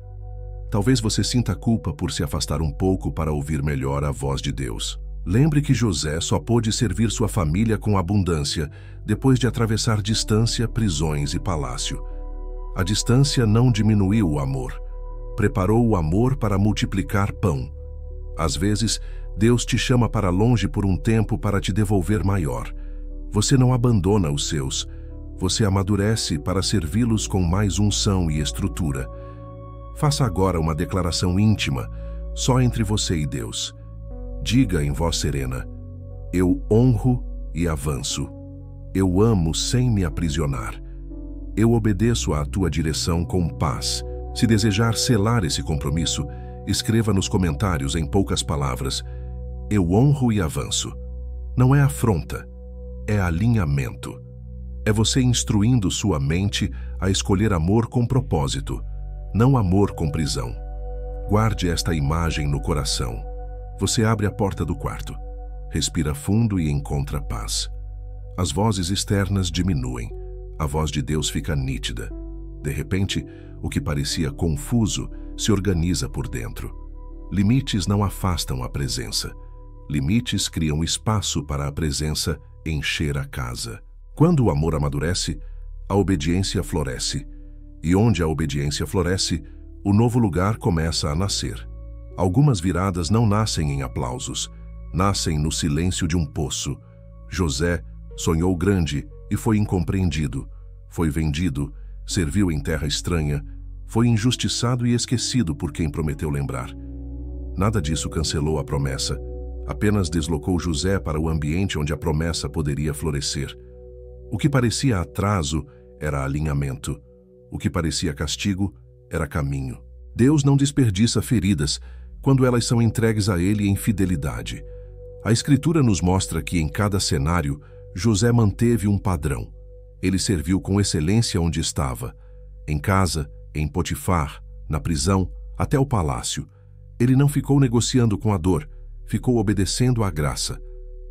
Talvez você sinta culpa por se afastar um pouco para ouvir melhor a voz de Deus. Lembre que José só pôde servir sua família com abundância depois de atravessar distância, prisões e palácio. A distância não diminuiu o amor. Preparou o amor para multiplicar pão. Às vezes, Deus te chama para longe por um tempo para te devolver maior. Você não abandona os seus. Você amadurece para servi-los com mais unção e estrutura. Faça agora uma declaração íntima, só entre você e Deus. Diga em voz serena: eu honro e avanço. Eu amo sem me aprisionar. Eu obedeço à tua direção com paz. Se desejar selar esse compromisso, escreva nos comentários em poucas palavras: eu honro e avanço. Não é afronta, é alinhamento. É você instruindo sua mente a escolher amor com propósito, não amor com prisão. Guarde esta imagem no coração. Você abre a porta do quarto, respira fundo e encontra paz. As vozes externas diminuem, a voz de Deus fica nítida. De repente, o que parecia confuso se organiza por dentro. Limites não afastam a presença. Limites criam espaço para a presença encher a casa. Quando o amor amadurece, a obediência floresce. E onde a obediência floresce, o novo lugar começa a nascer. Algumas viradas não nascem em aplausos, nascem no silêncio de um poço. José sonhou grande e foi incompreendido. Foi vendido, serviu em terra estranha, foi injustiçado e esquecido por quem prometeu lembrar. Nada disso cancelou a promessa, apenas deslocou José para o ambiente onde a promessa poderia florescer. O que parecia atraso era alinhamento. O que parecia castigo era caminho. Deus não desperdiça feridas quando elas são entregues a Ele em fidelidade. A Escritura nos mostra que em cada cenário, José manteve um padrão. Ele serviu com excelência onde estava. Em casa, em Potifar, na prisão, até o palácio. Ele não ficou negociando com a dor, ficou obedecendo à graça.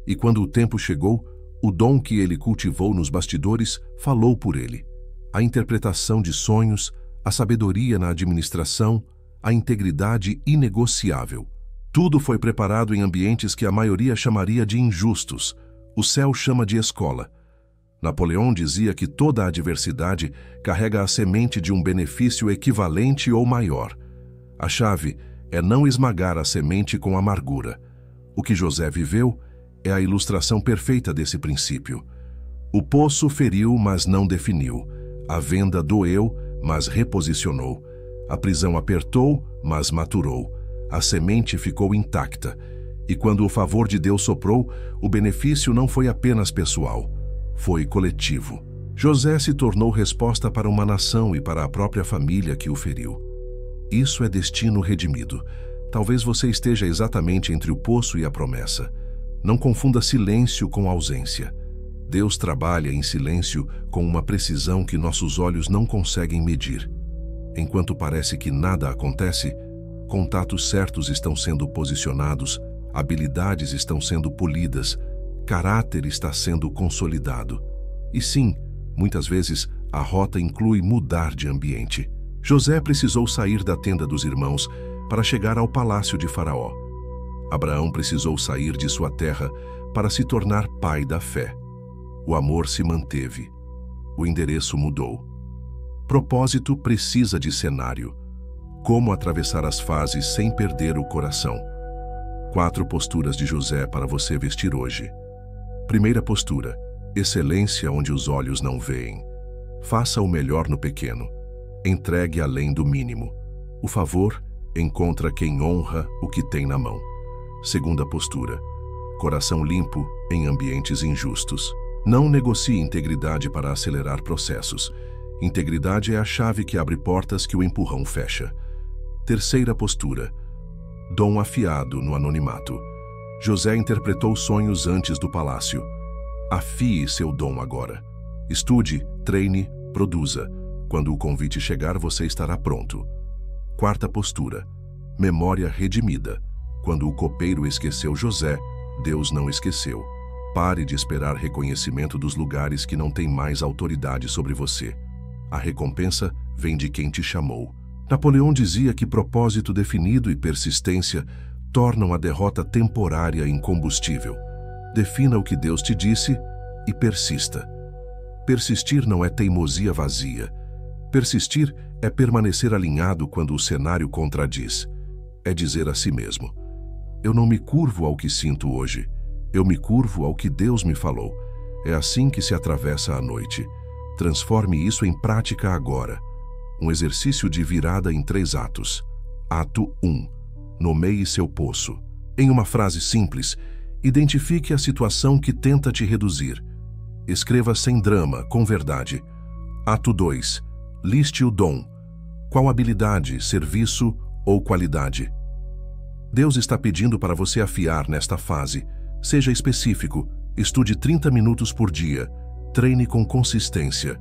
E quando o tempo chegou, o dom que ele cultivou nos bastidores falou por ele. A interpretação de sonhos, a sabedoria na administração, a integridade inegociável. Tudo foi preparado em ambientes que a maioria chamaria de injustos. O céu chama de escola. Napoleão dizia que toda adversidade carrega a semente de um benefício equivalente ou maior. A chave é não esmagar a semente com amargura. O que José viveu é a ilustração perfeita desse princípio. O poço feriu, mas não definiu. A venda doeu, mas reposicionou. A prisão apertou, mas maturou. A semente ficou intacta. E quando o favor de Deus soprou, o benefício não foi apenas pessoal, foi coletivo. José se tornou resposta para uma nação e para a própria família que o feriu. Isso é destino redimido. Talvez você esteja exatamente entre o poço e a promessa. Não confunda silêncio com ausência. Deus trabalha em silêncio com uma precisão que nossos olhos não conseguem medir. Enquanto parece que nada acontece, contatos certos estão sendo posicionados, habilidades estão sendo polidas, caráter está sendo consolidado. E sim, muitas vezes, a rota inclui mudar de ambiente. José precisou sair da tenda dos irmãos para chegar ao palácio de Faraó. Abraão precisou sair de sua terra para se tornar pai da fé. O amor se manteve. O endereço mudou. Propósito precisa de cenário. Como atravessar as fases sem perder o coração? 4 posturas de José para você vestir hoje. Primeira postura: excelência onde os olhos não veem. Faça o melhor no pequeno. Entregue além do mínimo. O favor encontra quem honra o que tem na mão. Segunda postura: coração limpo em ambientes injustos. Não negocie integridade para acelerar processos. Integridade é a chave que abre portas que o empurrão fecha. Terceira postura: dom afiado no anonimato. José interpretou sonhos antes do palácio. Afie seu dom agora. Estude, treine, produza. Quando o convite chegar, você estará pronto. Quarta postura: memória redimida. Quando o copeiro esqueceu José, Deus não esqueceu. Pare de esperar reconhecimento dos lugares que não têm mais autoridade sobre você. A recompensa vem de quem te chamou. Napoleão dizia que propósito definido e persistência tornam a derrota temporária incombustível. Defina o que Deus te disse e persista. Persistir não é teimosia vazia. Persistir é permanecer alinhado quando o cenário contradiz. É dizer a si mesmo: eu não me curvo ao que sinto hoje, eu me curvo ao que Deus me falou. É assim que se atravessa a noite. Transforme isso em prática agora. Um exercício de virada em 3 atos. Ato 1. Nomeie seu poço. Em uma frase simples, identifique a situação que tenta te reduzir. Escreva sem drama, com verdade. Ato 2. Liste o dom. Qual habilidade, serviço ou qualidade? Deus está pedindo para você afiar nesta fase. Seja específico. Estude 30 minutos por dia. Treine com consistência.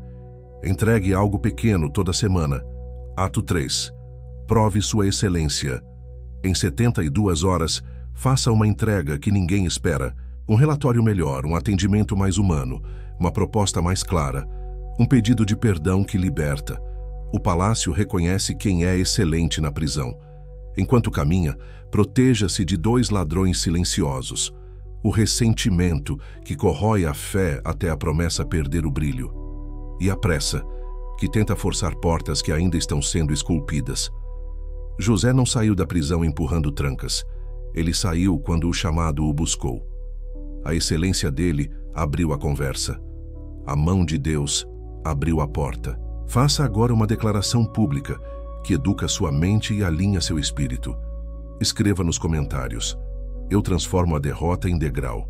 Entregue algo pequeno toda semana. Ato 3. Prove sua excelência. Em 72 horas, faça uma entrega que ninguém espera. Um relatório melhor, um atendimento mais humano, uma proposta mais clara, um pedido de perdão que liberta. O palácio reconhece quem é excelente na prisão. Enquanto caminha, proteja-se de 2 ladrões silenciosos. O ressentimento, que corrói a fé até a promessa perder o brilho. E a pressa, que tenta forçar portas que ainda estão sendo esculpidas. José não saiu da prisão empurrando trancas. Ele saiu quando o chamado o buscou. A excelência dele abriu a conversa. A mão de Deus abriu a porta. Faça agora uma declaração pública que educa sua mente e alinha seu espírito. Escreva nos comentários: eu transformo a derrota em degrau.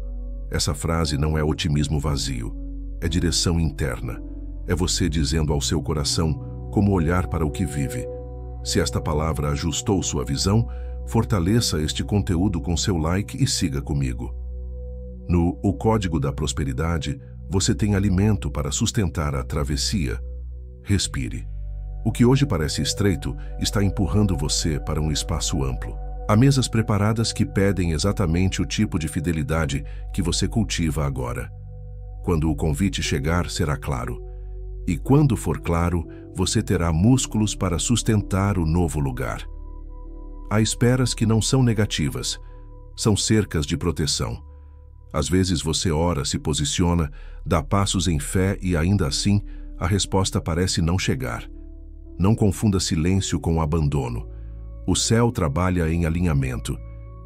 Essa frase não é otimismo vazio, é direção interna. É você dizendo ao seu coração como olhar para o que vive. Se esta palavra ajustou sua visão, fortaleça este conteúdo com seu like e siga comigo. No O Código da Prosperidade, você tem alimento para sustentar a travessia. Respire. O que hoje parece estreito está empurrando você para um espaço amplo. Há mesas preparadas que pedem exatamente o tipo de fidelidade que você cultiva agora. Quando o convite chegar, será claro. E quando for claro, você terá músculos para sustentar o novo lugar. Há esperas que não são negativas, são cercas de proteção. Às vezes você ora, se posiciona, dá passos em fé e ainda assim a resposta parece não chegar. Não confunda silêncio com abandono. O céu trabalha em alinhamento.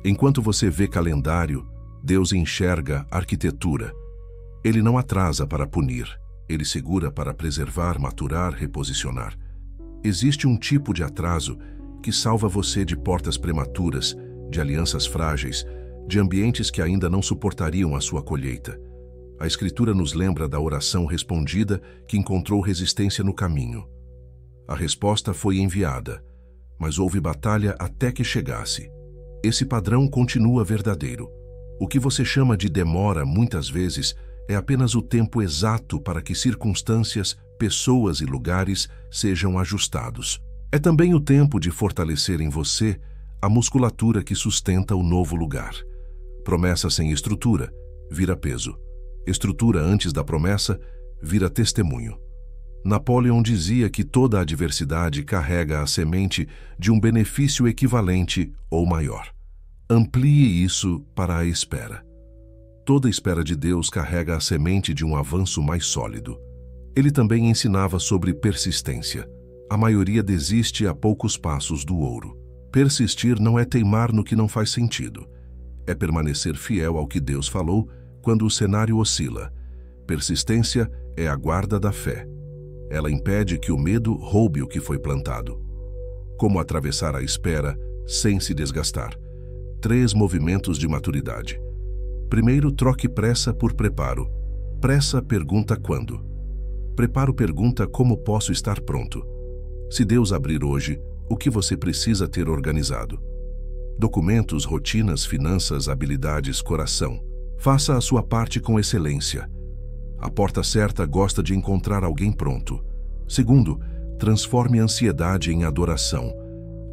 Enquanto você vê calendário, Deus enxerga arquitetura. Ele não atrasa para punir. Ele segura para preservar, maturar, reposicionar. Existe um tipo de atraso que salva você de portas prematuras, de alianças frágeis, de ambientes que ainda não suportariam a sua colheita. A Escritura nos lembra da oração respondida que encontrou resistência no caminho. A resposta foi enviada, mas houve batalha até que chegasse. Esse padrão continua verdadeiro. O que você chama de demora, muitas vezes, é apenas o tempo exato para que circunstâncias, pessoas e lugares sejam ajustados. É também o tempo de fortalecer em você a musculatura que sustenta o novo lugar. Promessa sem estrutura vira peso. Estrutura antes da promessa vira testemunho. Napoleão dizia que toda adversidade carrega a semente de um benefício equivalente ou maior. Amplie isso para a espera. Toda espera de Deus carrega a semente de um avanço mais sólido. Ele também ensinava sobre persistência. A maioria desiste a poucos passos do ouro. Persistir não é teimar no que não faz sentido. É permanecer fiel ao que Deus falou quando o cenário oscila. Persistência é a guarda da fé. Ela impede que o medo roube o que foi plantado. Como atravessar a espera sem se desgastar? 3 movimentos de maturidade. Primeiro, troque pressa por preparo. Pressa pergunta quando. Preparo pergunta como posso estar pronto. Se Deus abrir hoje, o que você precisa ter organizado? Documentos, rotinas, finanças, habilidades, coração. Faça a sua parte com excelência. A porta certa gosta de encontrar alguém pronto. Segundo, transforme a ansiedade em adoração.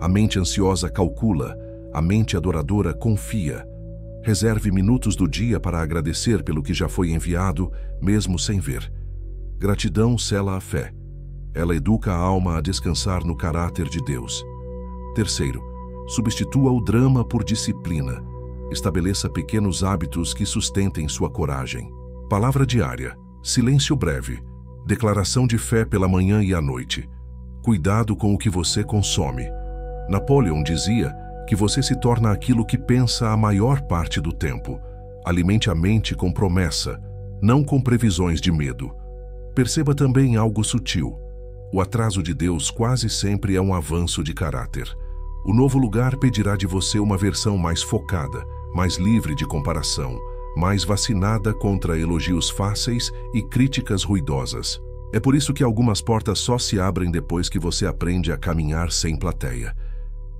A mente ansiosa calcula, a mente adoradora confia. Reserve minutos do dia para agradecer pelo que já foi enviado, mesmo sem ver. Gratidão sela a fé. Ela educa a alma a descansar no caráter de Deus. Terceiro, substitua o drama por disciplina. Estabeleça pequenos hábitos que sustentem sua coragem. Palavra diária, silêncio breve, declaração de fé pela manhã e à noite. Cuidado com o que você consome. Napoleão dizia que você se torna aquilo que pensa a maior parte do tempo. Alimente a mente com promessa, não com previsões de medo. Perceba também algo sutil. O atraso de Deus quase sempre é um avanço de caráter. O novo lugar pedirá de você uma versão mais focada, mais livre de comparação, mais vacinada contra elogios fáceis e críticas ruidosas. É por isso que algumas portas só se abrem depois que você aprende a caminhar sem plateia.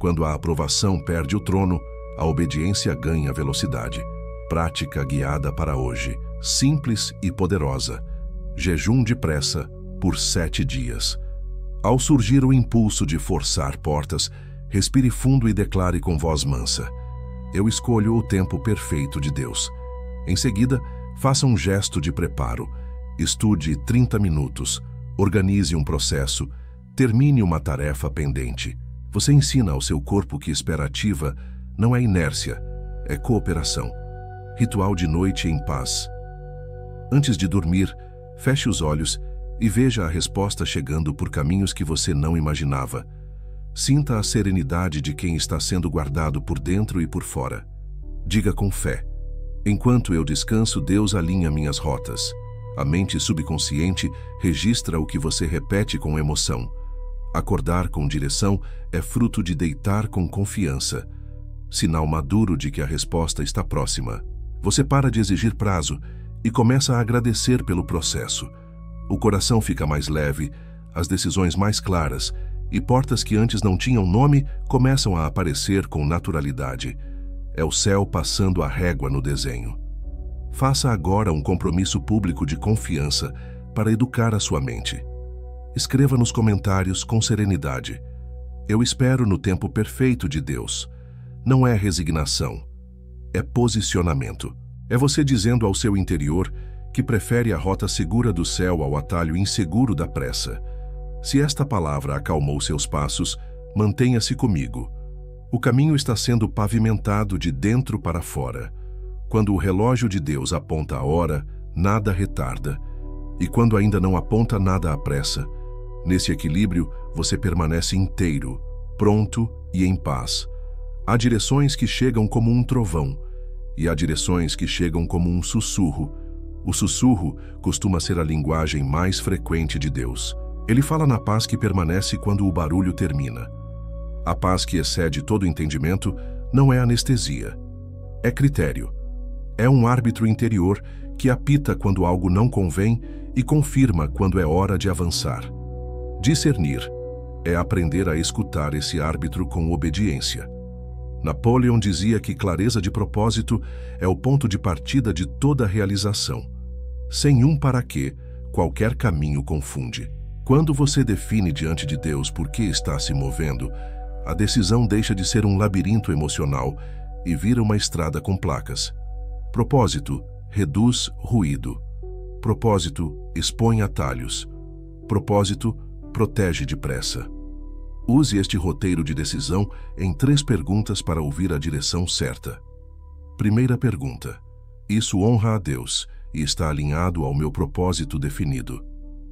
Quando a aprovação perde o trono, a obediência ganha velocidade. Prática guiada para hoje, simples e poderosa. Jejum de pressa por 7 dias. Ao surgir o impulso de forçar portas, respire fundo e declare com voz mansa: eu escolho o tempo perfeito de Deus. Em seguida, faça um gesto de preparo. Estude 30 minutos, organize um processo, termine uma tarefa pendente. Você ensina ao seu corpo que espera ativa não é inércia, é cooperação. Ritual de noite em paz. Antes de dormir, feche os olhos e veja a resposta chegando por caminhos que você não imaginava. Sinta a serenidade de quem está sendo guardado por dentro e por fora. Diga com fé: enquanto eu descanso, Deus alinha minhas rotas. A mente subconsciente registra o que você repete com emoção. Acordar com direção é fruto de deitar com confiança. Sinal maduro de que a resposta está próxima. Você para de exigir prazo e começa a agradecer pelo processo. O coração fica mais leve, as decisões mais claras, e portas que antes não tinham nome começam a aparecer com naturalidade. É o céu passando a régua no desenho. Faça agora um compromisso público de confiança para educar a sua mente. Escreva nos comentários com serenidade: eu espero no tempo perfeito de Deus. Não é resignação, é posicionamento. É você dizendo ao seu interior que prefere a rota segura do céu ao atalho inseguro da pressa. Se esta palavra acalmou seus passos, mantenha-se comigo. O caminho está sendo pavimentado de dentro para fora. Quando o relógio de Deus aponta a hora, nada retarda. E quando ainda não aponta, nada apressa. Nesse equilíbrio, você permanece inteiro, pronto e em paz. Há direções que chegam como um trovão, e há direções que chegam como um sussurro. O sussurro costuma ser a linguagem mais frequente de Deus. Ele fala na paz que permanece quando o barulho termina. A paz que excede todo entendimento não é anestesia, é critério. É um árbitro interior que apita quando algo não convém e confirma quando é hora de avançar. Discernir é aprender a escutar esse árbitro com obediência. Napoleão dizia que clareza de propósito é o ponto de partida de toda realização. Sem um para quê, qualquer caminho confunde. Quando você define diante de Deus por que está se movendo, a decisão deixa de ser um labirinto emocional e vira uma estrada com placas. Propósito reduz ruído. Propósito expõe atalhos. Propósito protege de pressa. Use este roteiro de decisão em 3 perguntas para ouvir a direção certa. Primeira pergunta: isso honra a Deus e está alinhado ao meu propósito definido?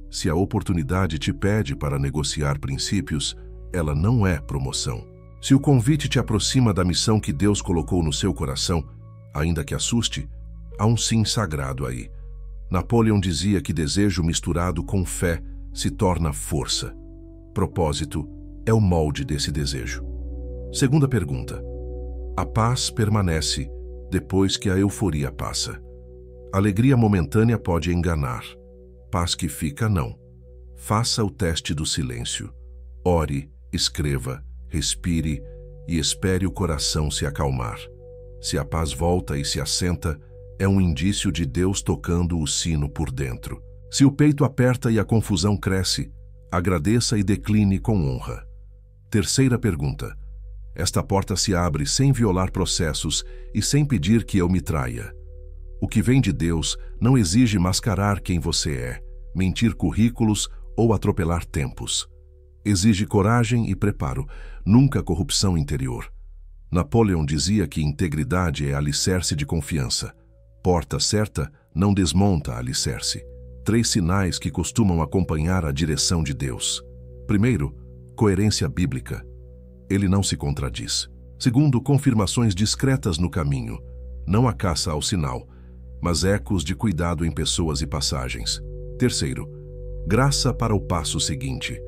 Se a oportunidade te pede para negociar princípios, ela não é promoção. Se o convite te aproxima da missão que Deus colocou no seu coração, ainda que assuste, há um sim sagrado aí. Napoleão dizia que desejo misturado com fé se torna força. Propósito é o molde desse desejo. Segunda pergunta: a paz permanece depois que a euforia passa. Alegria momentânea pode enganar. Paz que fica, não. Faça o teste do silêncio. Ore, escreva, respire e espere o coração se acalmar. Se a paz volta e se assenta, é um indício de Deus tocando o sino por dentro. Se o peito aperta e a confusão cresce, agradeça e decline com honra. Terceira pergunta: esta porta se abre sem violar processos e sem pedir que eu me traia. O que vem de Deus não exige mascarar quem você é, mentir currículos ou atropelar tempos. Exige coragem e preparo, nunca corrupção interior. Napoleão dizia que integridade é alicerce de confiança. Porta certa não desmonta alicerce. 3 sinais que costumam acompanhar a direção de Deus. Primeiro, Coerência bíblica. Ele não se contradiz. Segundo, confirmações discretas no caminho. Não a caça ao sinal, mas ecos de cuidado em pessoas e passagens. Terceiro, graça para o passo seguinte.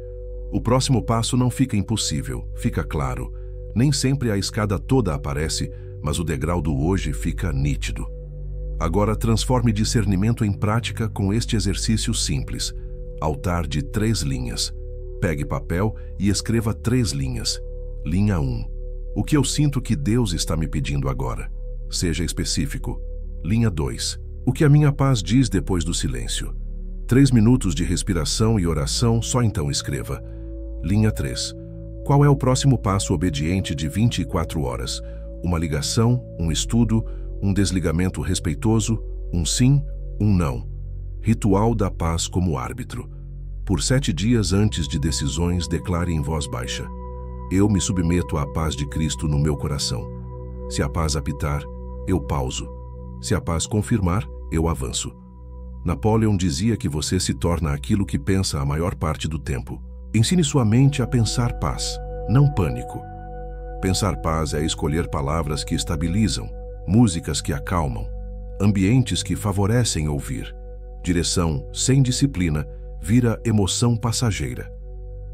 O próximo passo não fica impossível, fica claro. Nem sempre a escada toda aparece, mas o degrau do hoje fica nítido. Agora transforme discernimento em prática com este exercício simples. Altar de 3 linhas. Pegue papel e escreva 3 linhas. Linha 1. O que eu sinto que Deus está me pedindo agora? Seja específico. Linha 2. O que a minha paz diz depois do silêncio? 3 minutos de respiração e oração, só então escreva. Linha 3. Qual é o próximo passo obediente de 24 horas? Uma ligação, um estudo, um desligamento respeitoso, um sim, um não. Ritual da paz como árbitro. Por 7 dias antes de decisões, declare em voz baixa: eu me submeto à paz de Cristo no meu coração. Se a paz apitar, eu pauso. Se a paz confirmar, eu avanço. Napoleão dizia que você se torna aquilo que pensa a maior parte do tempo. Ensine sua mente a pensar paz, não pânico. Pensar paz é escolher palavras que estabilizam, músicas que acalmam, ambientes que favorecem ouvir. Direção sem disciplina vira emoção passageira.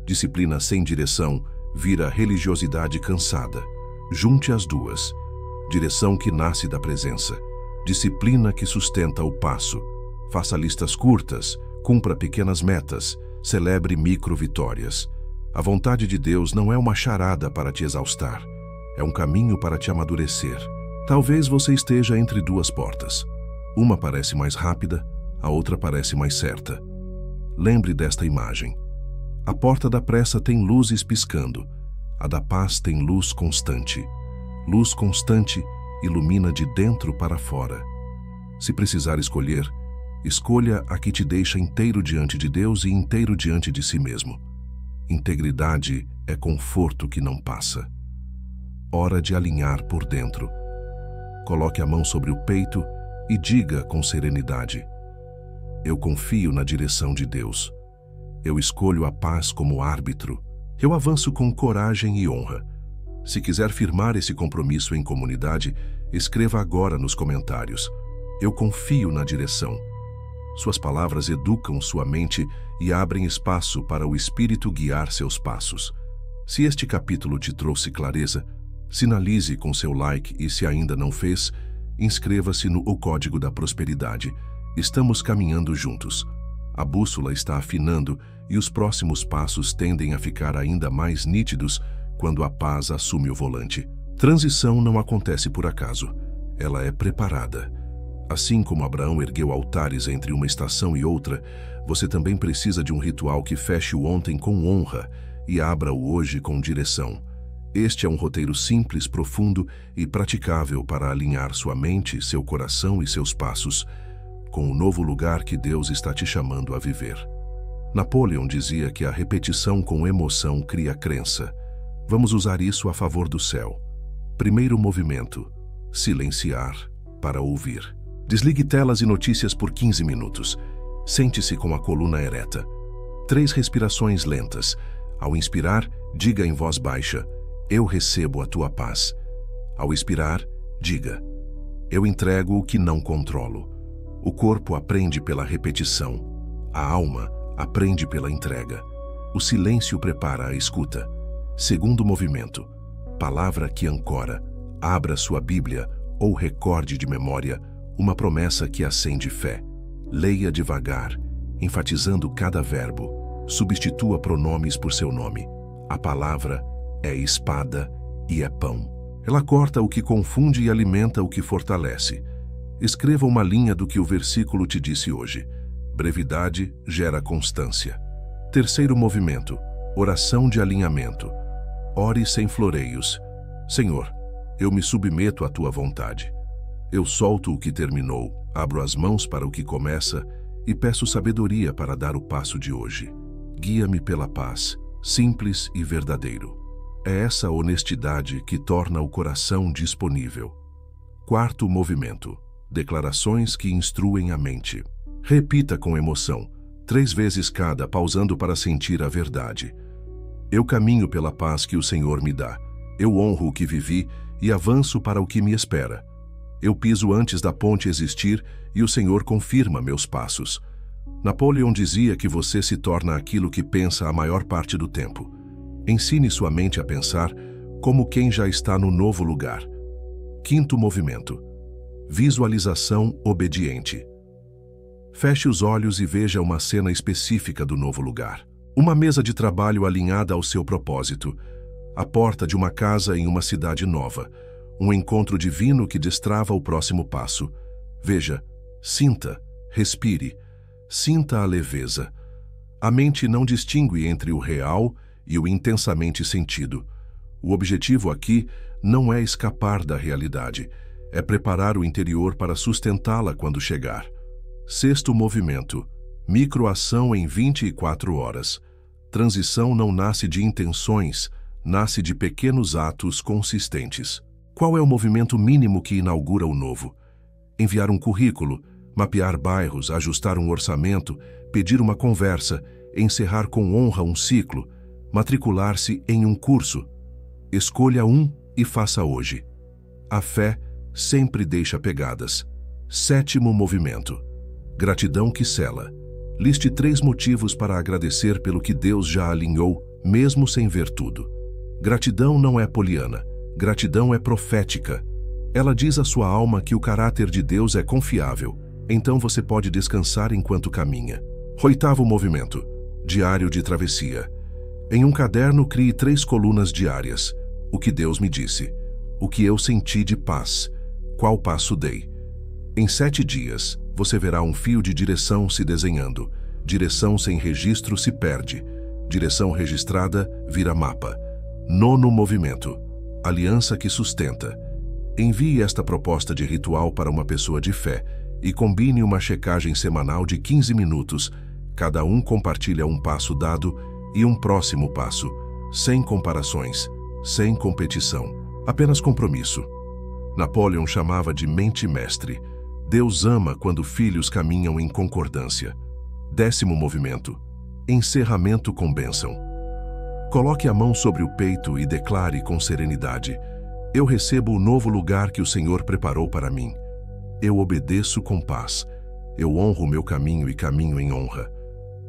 Disciplina sem direção vira religiosidade cansada. Junte as duas. Direção que nasce da presença. Disciplina que sustenta o passo. Faça listas curtas, cumpra pequenas metas, celebre micro-vitórias. A vontade de Deus não é uma charada para te exaustar. É um caminho para te amadurecer. Talvez você esteja entre 2 portas. Uma parece mais rápida, a outra parece mais certa. Lembre desta imagem. A porta da pressa tem luzes piscando. A da paz tem luz constante. Luz constante ilumina de dentro para fora. Se precisar escolher, escolha a que te deixa inteiro diante de Deus e inteiro diante de si mesmo. Integridade é conforto que não passa. Hora de alinhar por dentro. Coloque a mão sobre o peito e diga com serenidade: eu confio na direção de Deus. Eu escolho a paz como árbitro. Eu avanço com coragem e honra. Se quiser firmar esse compromisso em comunidade, escreva agora nos comentários: eu confio na direção. Suas palavras educam sua mente e abrem espaço para o Espírito guiar seus passos. Se este capítulo te trouxe clareza, sinalize com seu like e, se ainda não fez, inscreva-se no O Código da Prosperidade. Estamos caminhando juntos. A bússola está afinando e os próximos passos tendem a ficar ainda mais nítidos quando a paz assume o volante. Transição não acontece por acaso. Ela é preparada. Assim como Abraão ergueu altares entre uma estação e outra, você também precisa de um ritual que feche o ontem com honra e abra o hoje com direção. Este é um roteiro simples, profundo e praticável para alinhar sua mente, seu coração e seus passos com o novo lugar que Deus está te chamando a viver. Napoleão dizia que a repetição com emoção cria crença. Vamos usar isso a favor do céu. Primeiro movimento: silenciar para ouvir. Desligue telas e notícias por 15 minutos. Sente-se com a coluna ereta. 3 respirações lentas. Ao inspirar, diga em voz baixa: eu recebo a tua paz. Ao expirar, diga: eu entrego o que não controlo. O corpo aprende pela repetição. A alma aprende pela entrega. O silêncio prepara a escuta. Segundo movimento: palavra que ancora. Abra sua Bíblia ou recorde de memória uma promessa que acende fé. Leia devagar, enfatizando cada verbo. Substitua pronomes por seu nome. A palavra é espada e é pão. Ela corta o que confunde e alimenta o que fortalece. Escreva uma linha do que o versículo te disse hoje. Brevidade gera constância. Terceiro movimento: oração de alinhamento. Ore sem floreios. Senhor, eu me submeto à tua vontade. Eu solto o que terminou, abro as mãos para o que começa e peço sabedoria para dar o passo de hoje. Guia-me pela paz, simples e verdadeiro. É essa honestidade que torna o coração disponível. Quarto movimento: declarações que instruem a mente. Repita com emoção, 3 vezes cada, pausando para sentir a verdade. Eu caminho pela paz que o Senhor me dá. Eu honro o que vivi e avanço para o que me espera. Eu piso antes da ponte existir e o Senhor confirma meus passos. Napoleão dizia que você se torna aquilo que pensa a maior parte do tempo. Ensine sua mente a pensar como quem já está no novo lugar. Quinto movimento. Visualização obediente. Feche os olhos e veja uma cena específica do novo lugar. Uma mesa de trabalho alinhada ao seu propósito. A porta de uma casa em uma cidade nova. Um encontro divino que destrava o próximo passo. Veja, sinta, respire, sinta a leveza. A mente não distingue entre o real e o intensamente sentido. O objetivo aqui não é escapar da realidade, é preparar o interior para sustentá-la quando chegar. Sexto movimento. Microação em 24 horas. Transição não nasce de intenções, nasce de pequenos atos consistentes. Qual é o movimento mínimo que inaugura o novo? Enviar um currículo, mapear bairros, ajustar um orçamento, pedir uma conversa, encerrar com honra um ciclo, matricular-se em um curso. Escolha um e faça hoje. A fé sempre deixa pegadas. Sétimo movimento. Gratidão que sela. Liste 3 motivos para agradecer pelo que Deus já alinhou, mesmo sem ver tudo. Gratidão não é poliana. Gratidão é profética. Ela diz à sua alma que o caráter de Deus é confiável, então você pode descansar enquanto caminha. Oitavo movimento. Diário de travessia. Em um caderno, crie 3 colunas diárias. O que Deus me disse. O que eu senti de paz. Qual passo dei. Em 7 dias, você verá um fio de direção se desenhando. Direção sem registro se perde. Direção registrada vira mapa. Nono movimento. Aliança que sustenta. Envie esta proposta de ritual para uma pessoa de fé e combine uma checagem semanal de 15 minutos. Cada um compartilha um passo dado e um próximo passo, sem comparações, sem competição, apenas compromisso. Napoleão chamava de mente mestre. Deus ama quando filhos caminham em concordância. 10º movimento. Encerramento com bênção. Coloque a mão sobre o peito e declare com serenidade: eu recebo o novo lugar que o Senhor preparou para mim. Eu obedeço com paz. Eu honro o meu caminho e caminho em honra.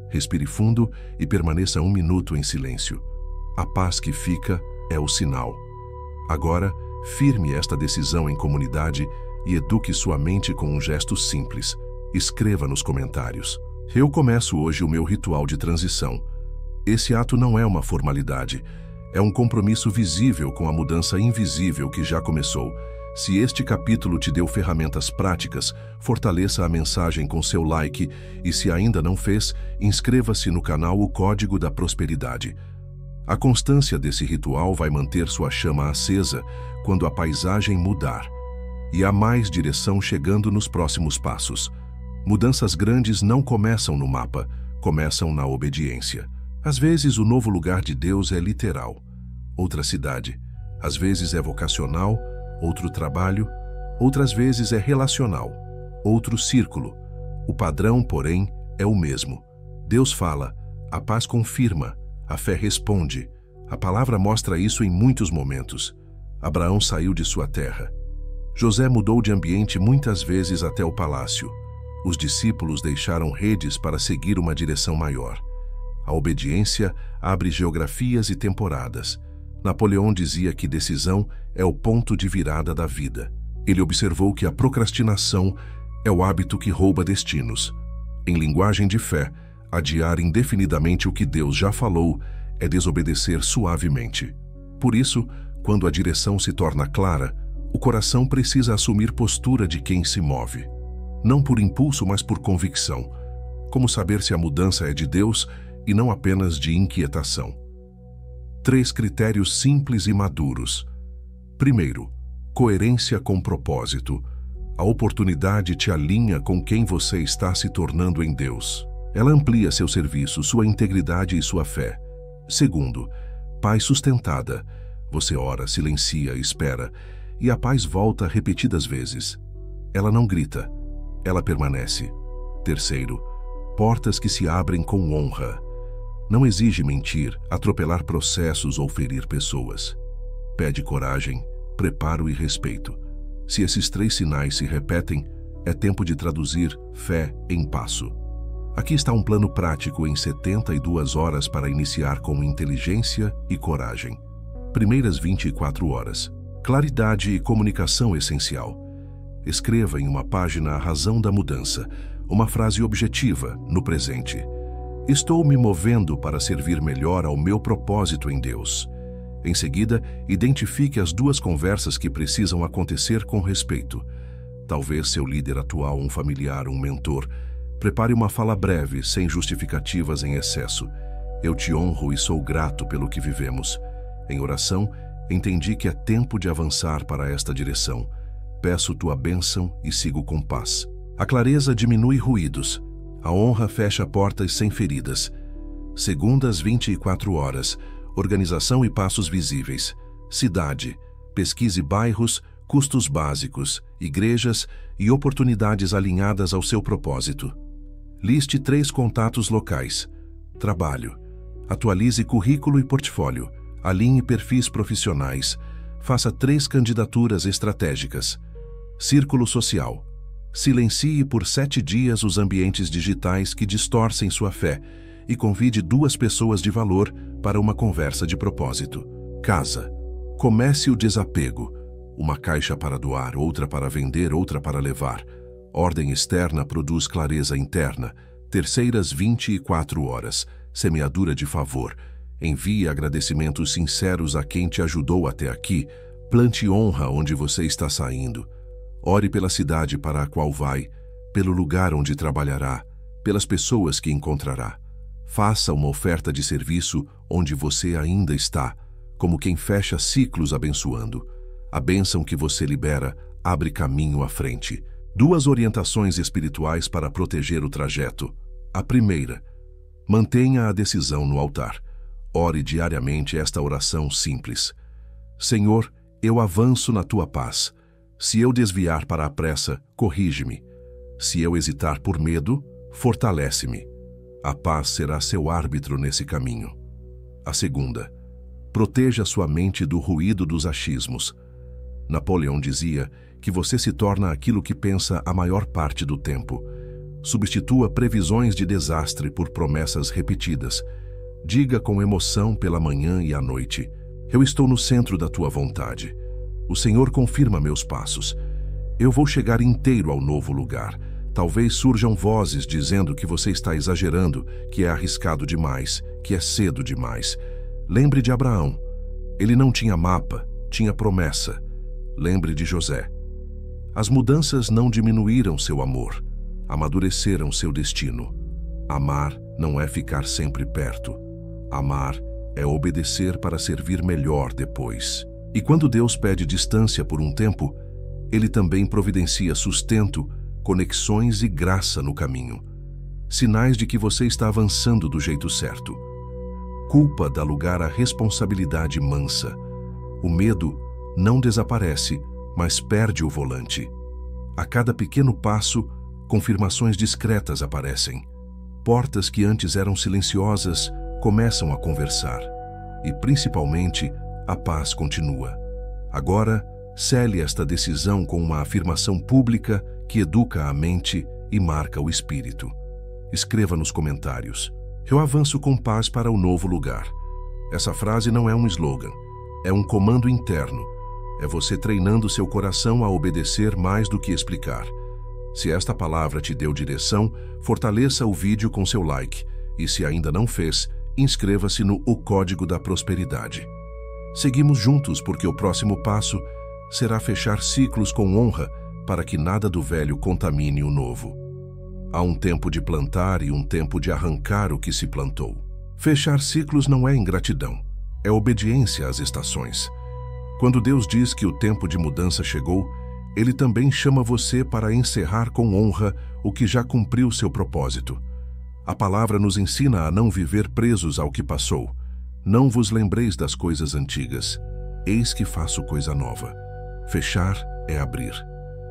Respire fundo e permaneça 1 minuto em silêncio. A paz que fica é o sinal. Agora, firme esta decisão em comunidade e eduque sua mente com um gesto simples. Escreva nos comentários: eu começo hoje o meu ritual de transição. Esse ato não é uma formalidade, é um compromisso visível com a mudança invisível que já começou. Se este capítulo te deu ferramentas práticas, fortaleça a mensagem com seu like e, se ainda não fez, inscreva-se no canal O Código da Prosperidade. A constância desse ritual vai manter sua chama acesa quando a paisagem mudar. E há mais direção chegando nos próximos passos. Mudanças grandes não começam no mapa, começam na obediência. Às vezes o novo lugar de Deus é literal, outra cidade. Às vezes é vocacional, outro trabalho. Outras vezes é relacional, outro círculo. O padrão, porém, é o mesmo. Deus fala, a paz confirma, a fé responde. A palavra mostra isso em muitos momentos. Abraão saiu de sua terra. José mudou de ambiente muitas vezes até o palácio. Os discípulos deixaram redes para seguir uma direção maior. A obediência abre geografias e temporadas. Napoleão dizia que decisão é o ponto de virada da vida. Ele observou que a procrastinação é o hábito que rouba destinos. Em linguagem de fé, adiar indefinidamente o que Deus já falou é desobedecer suavemente. Por isso, quando a direção se torna clara, o coração precisa assumir postura de quem se move. Não por impulso, mas por convicção. Como saber se a mudança é de Deus e não apenas de inquietação? 3 critérios simples e maduros. Primeiro, coerência com propósito. A oportunidade te alinha com quem você está se tornando em Deus. Ela amplia seu serviço, sua integridade e sua fé. Segundo, paz sustentada. Você ora, silencia, espera, e a paz volta repetidas vezes. Ela não grita, ela permanece. Terceiro, portas que se abrem com honra. Não exige mentir, atropelar processos ou ferir pessoas. Pede coragem, preparo e respeito. Se esses 3 sinais se repetem, é tempo de traduzir fé em passo. Aqui está um plano prático em 72 horas para iniciar com inteligência e coragem. Primeiras 24 horas. Claridade e comunicação essencial. Escreva em uma página a razão da mudança, uma frase objetiva, no presente. Estou me movendo para servir melhor ao meu propósito em Deus. Em seguida, identifique as 2 conversas que precisam acontecer com respeito. Talvez seu líder atual, um familiar, um mentor. Prepare uma fala breve, sem justificativas em excesso. Eu te honro e sou grato pelo que vivemos. Em oração, entendi que é tempo de avançar para esta direção. Peço tua bênção e sigo com paz. A clareza diminui ruídos. A honra fecha portas sem feridas. Segundas 24 horas. Organização e passos visíveis. Cidade. Pesquise bairros, custos básicos, igrejas e oportunidades alinhadas ao seu propósito. Liste 3 contatos locais. Trabalho. Atualize currículo e portfólio. Alinhe perfis profissionais. Faça 3 candidaturas estratégicas. Círculo social. Silencie por 7 dias os ambientes digitais que distorcem sua fé e convide 2 pessoas de valor para uma conversa de propósito. Casa. Comece o desapego. Uma caixa para doar, outra para vender, outra para levar. Ordem externa produz clareza interna. Terceiras 24 horas. Semeadura de favor. Envie agradecimentos sinceros a quem te ajudou até aqui. Plante honra onde você está saindo. Ore pela cidade para a qual vai, pelo lugar onde trabalhará, pelas pessoas que encontrará. Faça uma oferta de serviço onde você ainda está, como quem fecha ciclos abençoando. A bênção que você libera abre caminho à frente. 2 orientações espirituais para proteger o trajeto. A primeira, mantenha a decisão no altar. Ore diariamente esta oração simples. Senhor, eu avanço na tua paz. Se eu desviar para a pressa, corrige-me. Se eu hesitar por medo, fortalece-me. A paz será seu árbitro nesse caminho. A segunda, proteja sua mente do ruído dos achismos. Napoleão dizia que você se torna aquilo que pensa a maior parte do tempo. Substitua previsões de desastre por promessas repetidas. Diga com emoção pela manhã e à noite: eu estou no centro da tua vontade. O Senhor confirma meus passos. Eu vou chegar inteiro ao novo lugar. Talvez surjam vozes dizendo que você está exagerando, que é arriscado demais, que é cedo demais. Lembre de Abraão. Ele não tinha mapa, tinha promessa. Lembre de José. As mudanças não diminuíram seu amor, amadureceram seu destino. Amar não é ficar sempre perto. Amar é obedecer para servir melhor depois. E quando Deus pede distância por um tempo, Ele também providencia sustento, conexões e graça no caminho. Sinais de que você está avançando do jeito certo. Culpa dá lugar à responsabilidade mansa. O medo não desaparece, mas perde o volante. A cada pequeno passo, confirmações discretas aparecem. Portas que antes eram silenciosas começam a conversar. E, principalmente, a paz continua. Agora, cele esta decisão com uma afirmação pública que educa a mente e marca o espírito. Escreva nos comentários: eu avanço com paz para o novo lugar. Essa frase não é um slogan, é um comando interno. É você treinando seu coração a obedecer mais do que explicar. Se esta palavra te deu direção, fortaleça o vídeo com seu like. E se ainda não fez, inscreva-se no O Código da Prosperidade. Seguimos juntos porque o próximo passo será fechar ciclos com honra para que nada do velho contamine o novo. Há um tempo de plantar e um tempo de arrancar o que se plantou. Fechar ciclos não é ingratidão, é obediência às estações. Quando Deus diz que o tempo de mudança chegou, Ele também chama você para encerrar com honra o que já cumpriu seu propósito. A palavra nos ensina a não viver presos ao que passou. Não vos lembreis das coisas antigas. Eis que faço coisa nova. Fechar é abrir.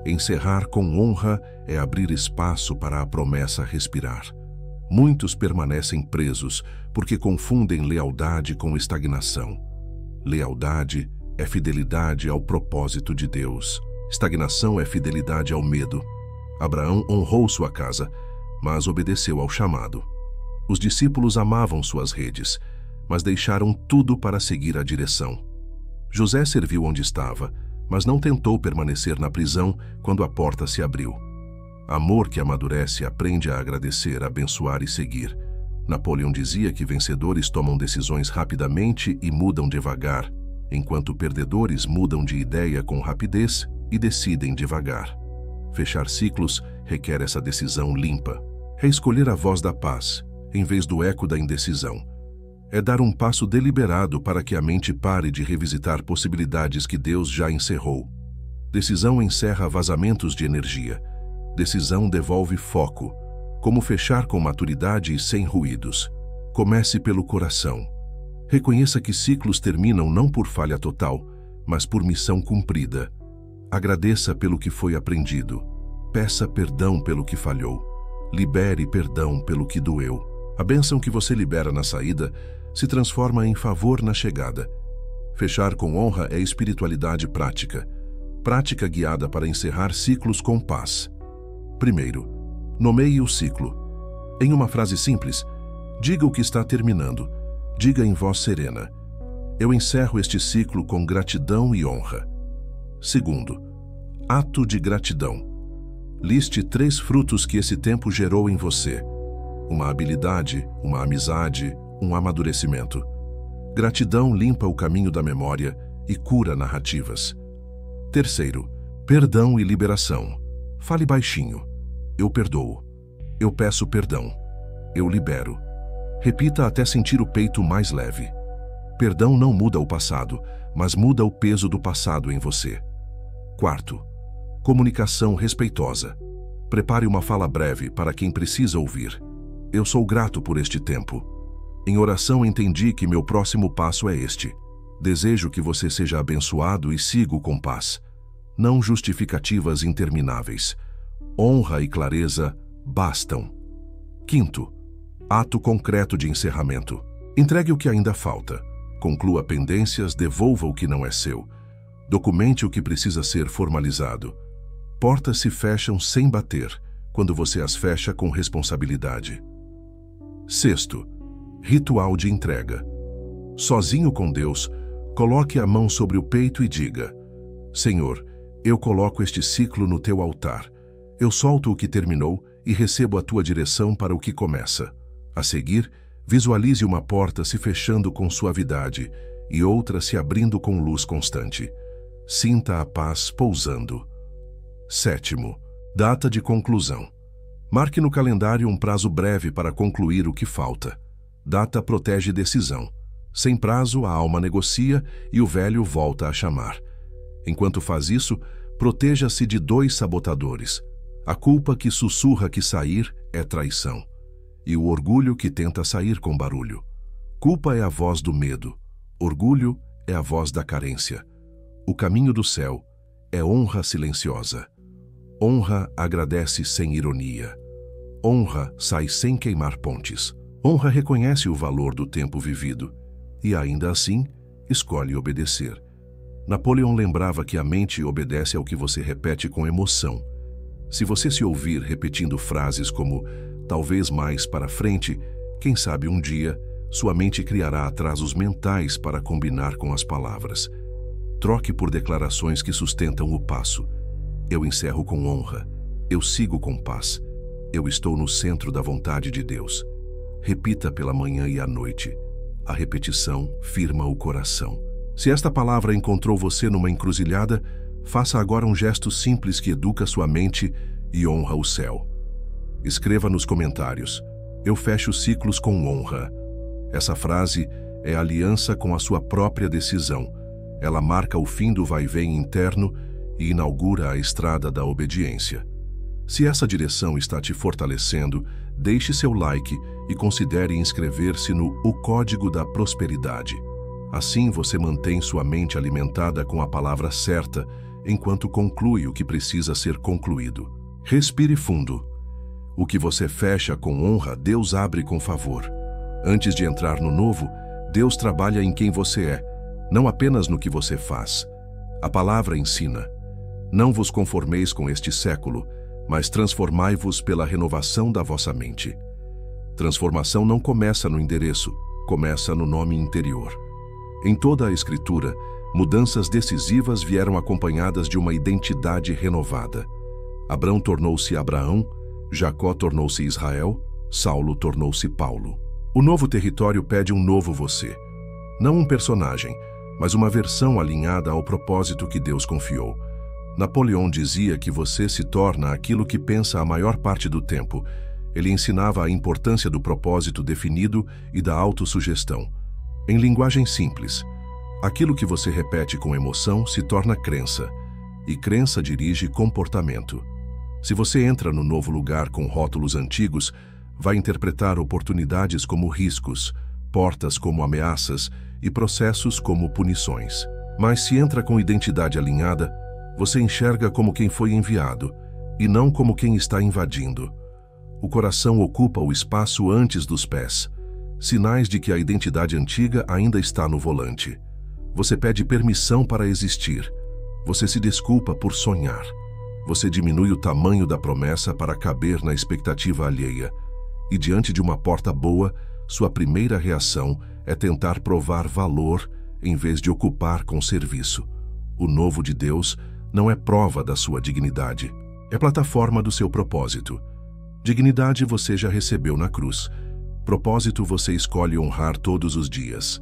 Encerrar com honra é abrir espaço para a promessa respirar. Muitos permanecem presos porque confundem lealdade com estagnação. Lealdade é fidelidade ao propósito de Deus. Estagnação é fidelidade ao medo. Abraão honrou sua casa, mas obedeceu ao chamado. Os discípulos amavam suas redes, mas deixaram tudo para seguir a direção. José serviu onde estava, mas não tentou permanecer na prisão quando a porta se abriu. Amor que amadurece aprende a agradecer, abençoar e seguir. Napoleão dizia que vencedores tomam decisões rapidamente e mudam devagar, enquanto perdedores mudam de ideia com rapidez e decidem devagar. Fechar ciclos requer essa decisão limpa. É escolher a voz da paz, em vez do eco da indecisão. É dar um passo deliberado para que a mente pare de revisitar possibilidades que Deus já encerrou. Decisão encerra vazamentos de energia. Decisão devolve foco. Como fechar com maturidade e sem ruídos. Comece pelo coração. Reconheça que ciclos terminam não por falha total, mas por missão cumprida. Agradeça pelo que foi aprendido. Peça perdão pelo que falhou. Libere perdão pelo que doeu. A bênção que você libera na saída se transforma em favor na chegada. Fechar com honra é espiritualidade prática. Prática guiada para encerrar ciclos com paz. Primeiro, nomeie o ciclo. Em uma frase simples, diga o que está terminando. Diga em voz serena: eu encerro este ciclo com gratidão e honra. Segundo, ato de gratidão. Liste 3 frutos que esse tempo gerou em você. Uma habilidade, uma amizade, um amadurecimento. Gratidão limpa o caminho da memória e cura narrativas. Terceiro, perdão e liberação. Fale baixinho. Eu perdoo. Eu peço perdão. Eu libero. Repita até sentir o peito mais leve. Perdão não muda o passado, mas muda o peso do passado em você. Quarto, comunicação respeitosa. Prepare uma fala breve para quem precisa ouvir. Eu sou grato por este tempo. Em oração entendi que meu próximo passo é este. Desejo que você seja abençoado e sigo com paz. Não justificativas intermináveis. Honra e clareza bastam. Quinto, ato concreto de encerramento. Entregue o que ainda falta. Conclua pendências, devolva o que não é seu. Documente o que precisa ser formalizado. Portas se fecham sem bater, quando você as fecha com responsabilidade. Sexto, ritual de entrega. Sozinho com Deus, coloque a mão sobre o peito e diga: Senhor, eu coloco este ciclo no teu altar. Eu solto o que terminou e recebo a tua direção para o que começa. A seguir, visualize uma porta se fechando com suavidade e outra se abrindo com luz constante. Sinta a paz pousando. Sétimo, data de conclusão. Marque no calendário um prazo breve para concluir o que falta. Data protege decisão. Sem prazo, a alma negocia e o velho volta a chamar. Enquanto faz isso, proteja-se de 2 sabotadores. A culpa que sussurra que sair é traição. E o orgulho que tenta sair com barulho. Culpa é a voz do medo. Orgulho é a voz da carência. O caminho do céu é honra silenciosa. Honra agradece sem ironia. Honra sai sem queimar pontes. Honra reconhece o valor do tempo vivido e, ainda assim, escolhe obedecer. Napoleão lembrava que a mente obedece ao que você repete com emoção. Se você se ouvir repetindo frases como talvez mais para frente, quem sabe um dia, sua mente criará atrasos mentais para combinar com as palavras. Troque por declarações que sustentam o passo. Eu encerro com honra. Eu sigo com paz. Eu estou no centro da vontade de Deus. Repita pela manhã e à noite. A repetição firma o coração. Se esta palavra encontrou você numa encruzilhada, faça agora um gesto simples que educa sua mente e honra o céu. Escreva nos comentários: eu fecho ciclos com honra. Essa frase é aliança com a sua própria decisão. Ela marca o fim do vai-vem interno e inaugura a estrada da obediência. Se essa direção está te fortalecendo, deixe seu like e considere inscrever-se no O Código da Prosperidade. Assim você mantém sua mente alimentada com a palavra certa, enquanto conclui o que precisa ser concluído. Respire fundo. O que você fecha com honra, Deus abre com favor. Antes de entrar no novo, Deus trabalha em quem você é, não apenas no que você faz. A palavra ensina: não vos conformeis com este século, mas transformai-vos pela renovação da vossa mente. Transformação não começa no endereço, começa no nome interior. Em toda a Escritura, mudanças decisivas vieram acompanhadas de uma identidade renovada. Abrão tornou-se Abraão, Jacó tornou-se Israel, Saulo tornou-se Paulo. O novo território pede um novo você. Não um personagem, mas uma versão alinhada ao propósito que Deus confiou. Napoleão dizia que você se torna aquilo que pensa a maior parte do tempo. Ele ensinava a importância do propósito definido e da autossugestão. Em linguagem simples, aquilo que você repete com emoção se torna crença, e crença dirige comportamento. Se você entra no novo lugar com rótulos antigos, vai interpretar oportunidades como riscos, portas como ameaças e processos como punições. Mas se entra com identidade alinhada, você enxerga como quem foi enviado, e não como quem está invadindo. O coração ocupa o espaço antes dos pés, sinais de que a identidade antiga ainda está no volante. Você pede permissão para existir. Você se desculpa por sonhar. Você diminui o tamanho da promessa para caber na expectativa alheia. E diante de uma porta boa, sua primeira reação é tentar provar valor em vez de ocupar com serviço. O novo de Deus não é prova da sua dignidade, é plataforma do seu propósito. Dignidade você já recebeu na cruz. Propósito você escolhe honrar todos os dias.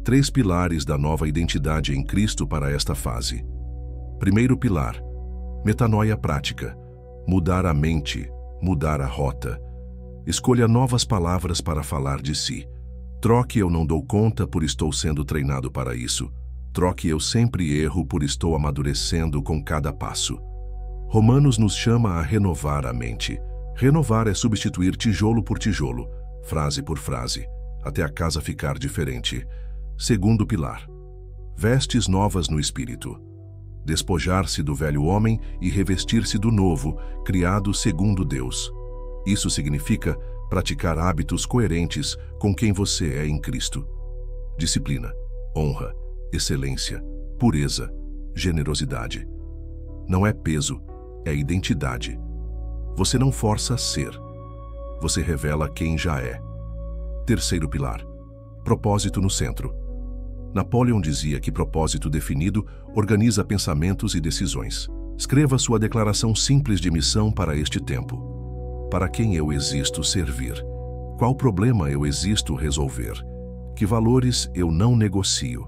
3 pilares da nova identidade em Cristo para esta fase. Primeiro pilar: metanoia prática. Mudar a mente, mudar a rota. Escolha novas palavras para falar de si. Troque "eu não dou conta" por "estou sendo treinado para isso". Troque "eu sempre erro" por "estou amadurecendo com cada passo". Romanos nos chama a renovar a mente. Renovar é substituir tijolo por tijolo, frase por frase, até a casa ficar diferente. Segundo pilar: vestes novas no espírito. Despojar-se do velho homem e revestir-se do novo, criado segundo Deus. Isso significa praticar hábitos coerentes com quem você é em Cristo. Disciplina, honra, excelência, pureza, generosidade. Não é peso, é identidade. Você não força a ser. Você revela quem já é. Terceiro pilar: propósito no centro. Napoleão dizia que propósito definido organiza pensamentos e decisões. Escreva sua declaração simples de missão para este tempo. Para quem eu existo servir? Qual problema eu existo resolver? Que valores eu não negocio?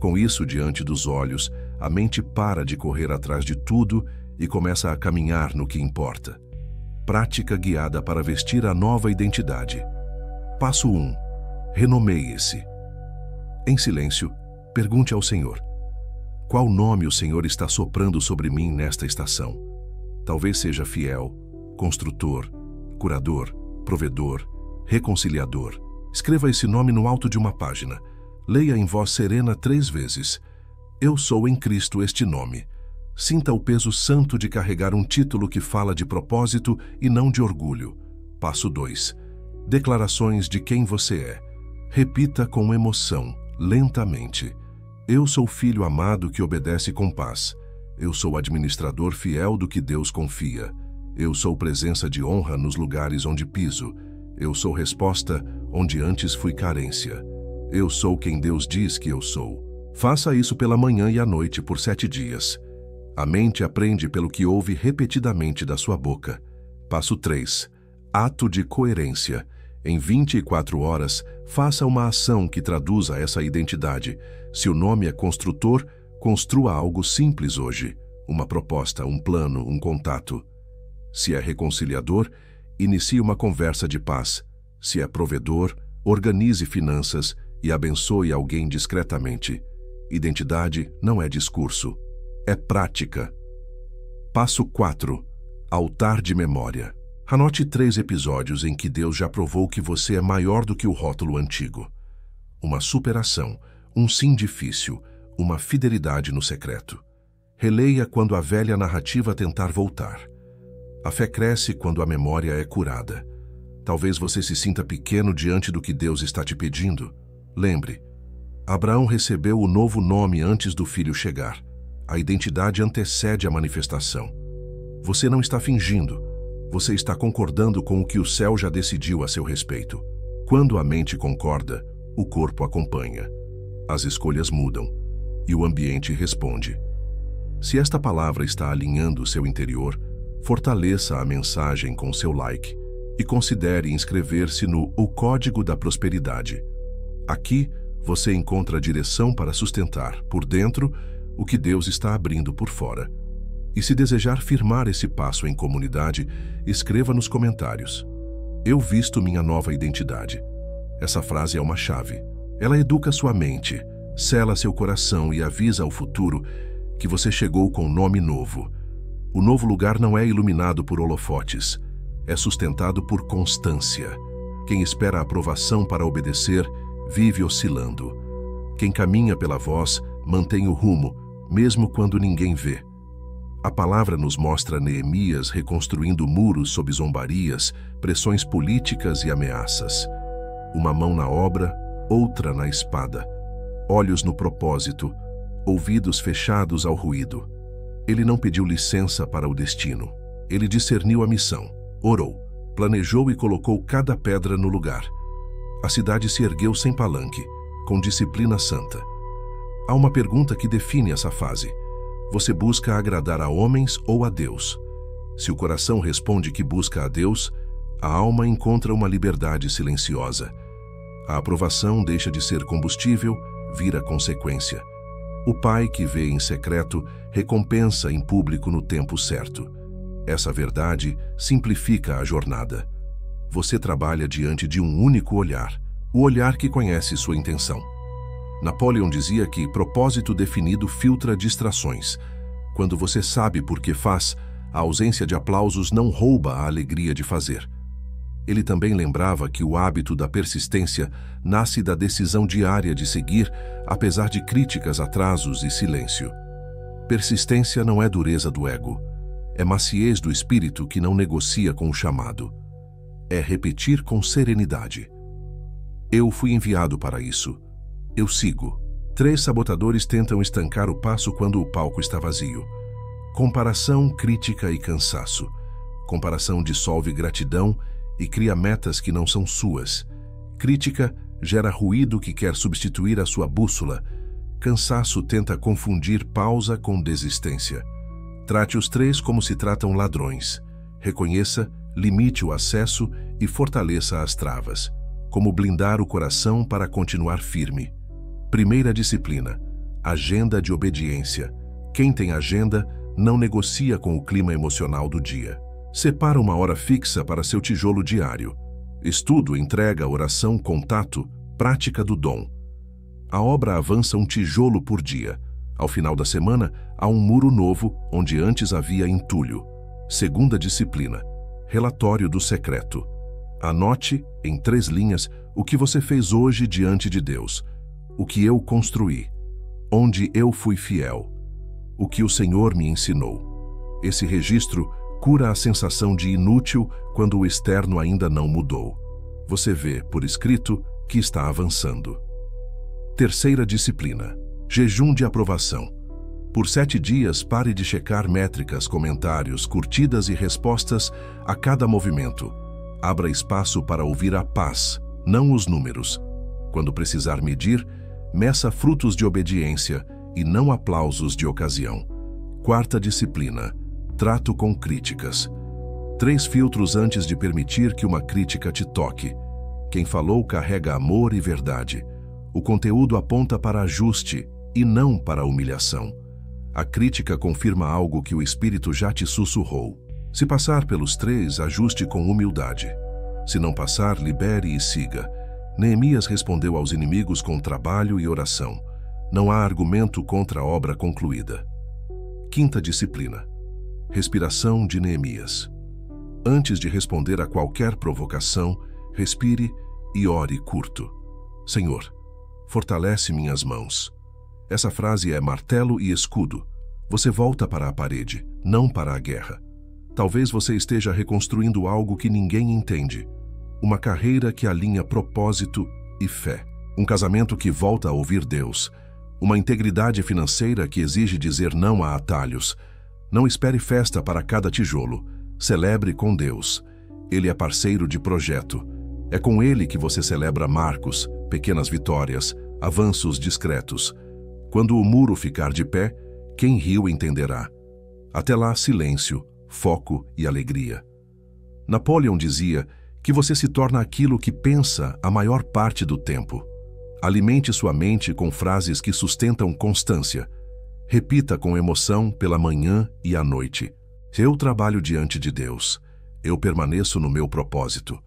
Com isso diante dos olhos, a mente para de correr atrás de tudo e começa a caminhar no que importa. Prática guiada para vestir a nova identidade. Passo 1. Renomeie-se. Em silêncio, pergunte ao Senhor: qual nome o Senhor está soprando sobre mim nesta estação? Talvez seja fiel, construtor, curador, provedor, reconciliador. Escreva esse nome no alto de uma página. Leia em voz serena 3 vezes. Eu sou em Cristo este nome. Sinta o peso santo de carregar um título que fala de propósito e não de orgulho. Passo 2. Declarações de quem você é. Repita com emoção, lentamente. Eu sou filho amado que obedece com paz. Eu sou administrador fiel do que Deus confia. Eu sou presença de honra nos lugares onde piso. Eu sou resposta onde antes fui carência. Eu sou quem Deus diz que eu sou. Faça isso pela manhã e à noite por 7 dias. A mente aprende pelo que ouve repetidamente da sua boca. Passo 3. Ato de coerência. Em 24 horas, faça uma ação que traduza essa identidade. Se o nome é construtor, construa algo simples hoje. Uma proposta, um plano, um contato. Se é reconciliador, inicie uma conversa de paz. Se é provedor, organize finanças e abençoe alguém discretamente. Identidade não é discurso, é prática. Passo 4. Altar de memória. Anote 3 episódios em que Deus já provou que você é maior do que o rótulo antigo. Uma superação, um sim difícil, uma fidelidade no secreto. Releia quando a velha narrativa tentar voltar. A fé cresce quando a memória é curada. Talvez você se sinta pequeno diante do que Deus está te pedindo. Lembre, Abraão recebeu o novo nome antes do filho chegar. A identidade antecede a manifestação. Você não está fingindo. Você está concordando com o que o céu já decidiu a seu respeito. Quando a mente concorda, o corpo acompanha. As escolhas mudam e o ambiente responde. Se esta palavra está alinhando o seu interior, fortaleça a mensagem com seu like e considere inscrever-se no O Código da Prosperidade. Aqui, você encontra a direção para sustentar, por dentro, o que Deus está abrindo por fora. E se desejar firmar esse passo em comunidade, escreva nos comentários: Eu visto minha nova identidade. Essa frase é uma chave. Ela educa sua mente, sela seu coração e avisa ao futuro que você chegou com um nome novo. O novo lugar não é iluminado por holofotes, é sustentado por constância. Quem espera a aprovação para obedecer, vive oscilando. Quem caminha pela voz, mantém o rumo, mesmo quando ninguém vê. A palavra nos mostra Neemias reconstruindo muros sob zombarias, pressões políticas e ameaças. Uma mão na obra, outra na espada. Olhos no propósito, ouvidos fechados ao ruído. Ele não pediu licença para o destino. Ele discerniu a missão, orou, planejou e colocou cada pedra no lugar. A cidade se ergueu sem palanque, com disciplina santa. Há uma pergunta que define essa fase. Você busca agradar a homens ou a Deus? Se o coração responde que busca a Deus, a alma encontra uma liberdade silenciosa. A aprovação deixa de ser combustível, vira consequência. O pai que vê em secreto recompensa em público no tempo certo. Essa verdade simplifica a jornada. Você trabalha diante de um único olhar, o olhar que conhece sua intenção. Napoleão dizia que propósito definido filtra distrações. Quando você sabe por que faz, a ausência de aplausos não rouba a alegria de fazer. Ele também lembrava que o hábito da persistência nasce da decisão diária de seguir, apesar de críticas, atrasos e silêncio. Persistência não é dureza do ego. É maciez do espírito que não negocia com o chamado. É repetir com serenidade: Eu fui enviado para isso. Eu sigo. 3 sabotadores tentam estancar o passo quando o palco está vazio. Comparação, crítica e cansaço. Comparação dissolve gratidão e cria metas que não são suas. Crítica gera ruído que quer substituir a sua bússola. Cansaço tenta confundir pausa com desistência. Trate os 3 como se tratam ladrões. Reconheça, limite o acesso e fortaleça as travas. Como blindar o coração para continuar firme. Primeira disciplina: agenda de obediência. Quem tem agenda não negocia com o clima emocional do dia. Separa uma hora fixa para seu tijolo diário. Estudo, entrega, oração, contato, prática do dom. A obra avança um tijolo por dia. Ao final da semana, há um muro novo onde antes havia entulho. Segunda disciplina: relatório do secreto. Anote, em 3 linhas, o que você fez hoje diante de Deus. O que eu construí. Onde eu fui fiel. O que o Senhor me ensinou. Esse registro cura a sensação de inútil quando o externo ainda não mudou. Você vê, por escrito, que está avançando. Terceira disciplina: jejum de aprovação. Por 7 dias, pare de checar métricas, comentários, curtidas e respostas a cada movimento. Abra espaço para ouvir a paz, não os números. Quando precisar medir, meça frutos de obediência e não aplausos de ocasião. Quarta disciplina: trato com críticas. 3 filtros antes de permitir que uma crítica te toque. Quem falou carrega amor e verdade. O conteúdo aponta para ajuste e não para humilhação. A crítica confirma algo que o Espírito já te sussurrou. Se passar pelos 3, ajuste com humildade. Se não passar, libere e siga. Neemias respondeu aos inimigos com trabalho e oração. Não há argumento contra a obra concluída. Quinta disciplina: respiração de Neemias. Antes de responder a qualquer provocação, respire e ore curto. Senhor, fortalece minhas mãos. Essa frase é martelo e escudo. Você volta para a parede, não para a guerra. Talvez você esteja reconstruindo algo que ninguém entende. Uma carreira que alinha propósito e fé. Um casamento que volta a ouvir Deus. Uma integridade financeira que exige dizer não a atalhos. Não espere festa para cada tijolo. Celebre com Deus. Ele é parceiro de projeto. É com Ele que você celebra marcos, pequenas vitórias, avanços discretos. Quando o muro ficar de pé, quem riu entenderá. Até lá, silêncio, foco e alegria. Napoleão dizia que você se torna aquilo que pensa a maior parte do tempo. Alimente sua mente com frases que sustentam constância. Repita com emoção pela manhã e à noite. Eu trabalho diante de Deus. Eu permaneço no meu propósito.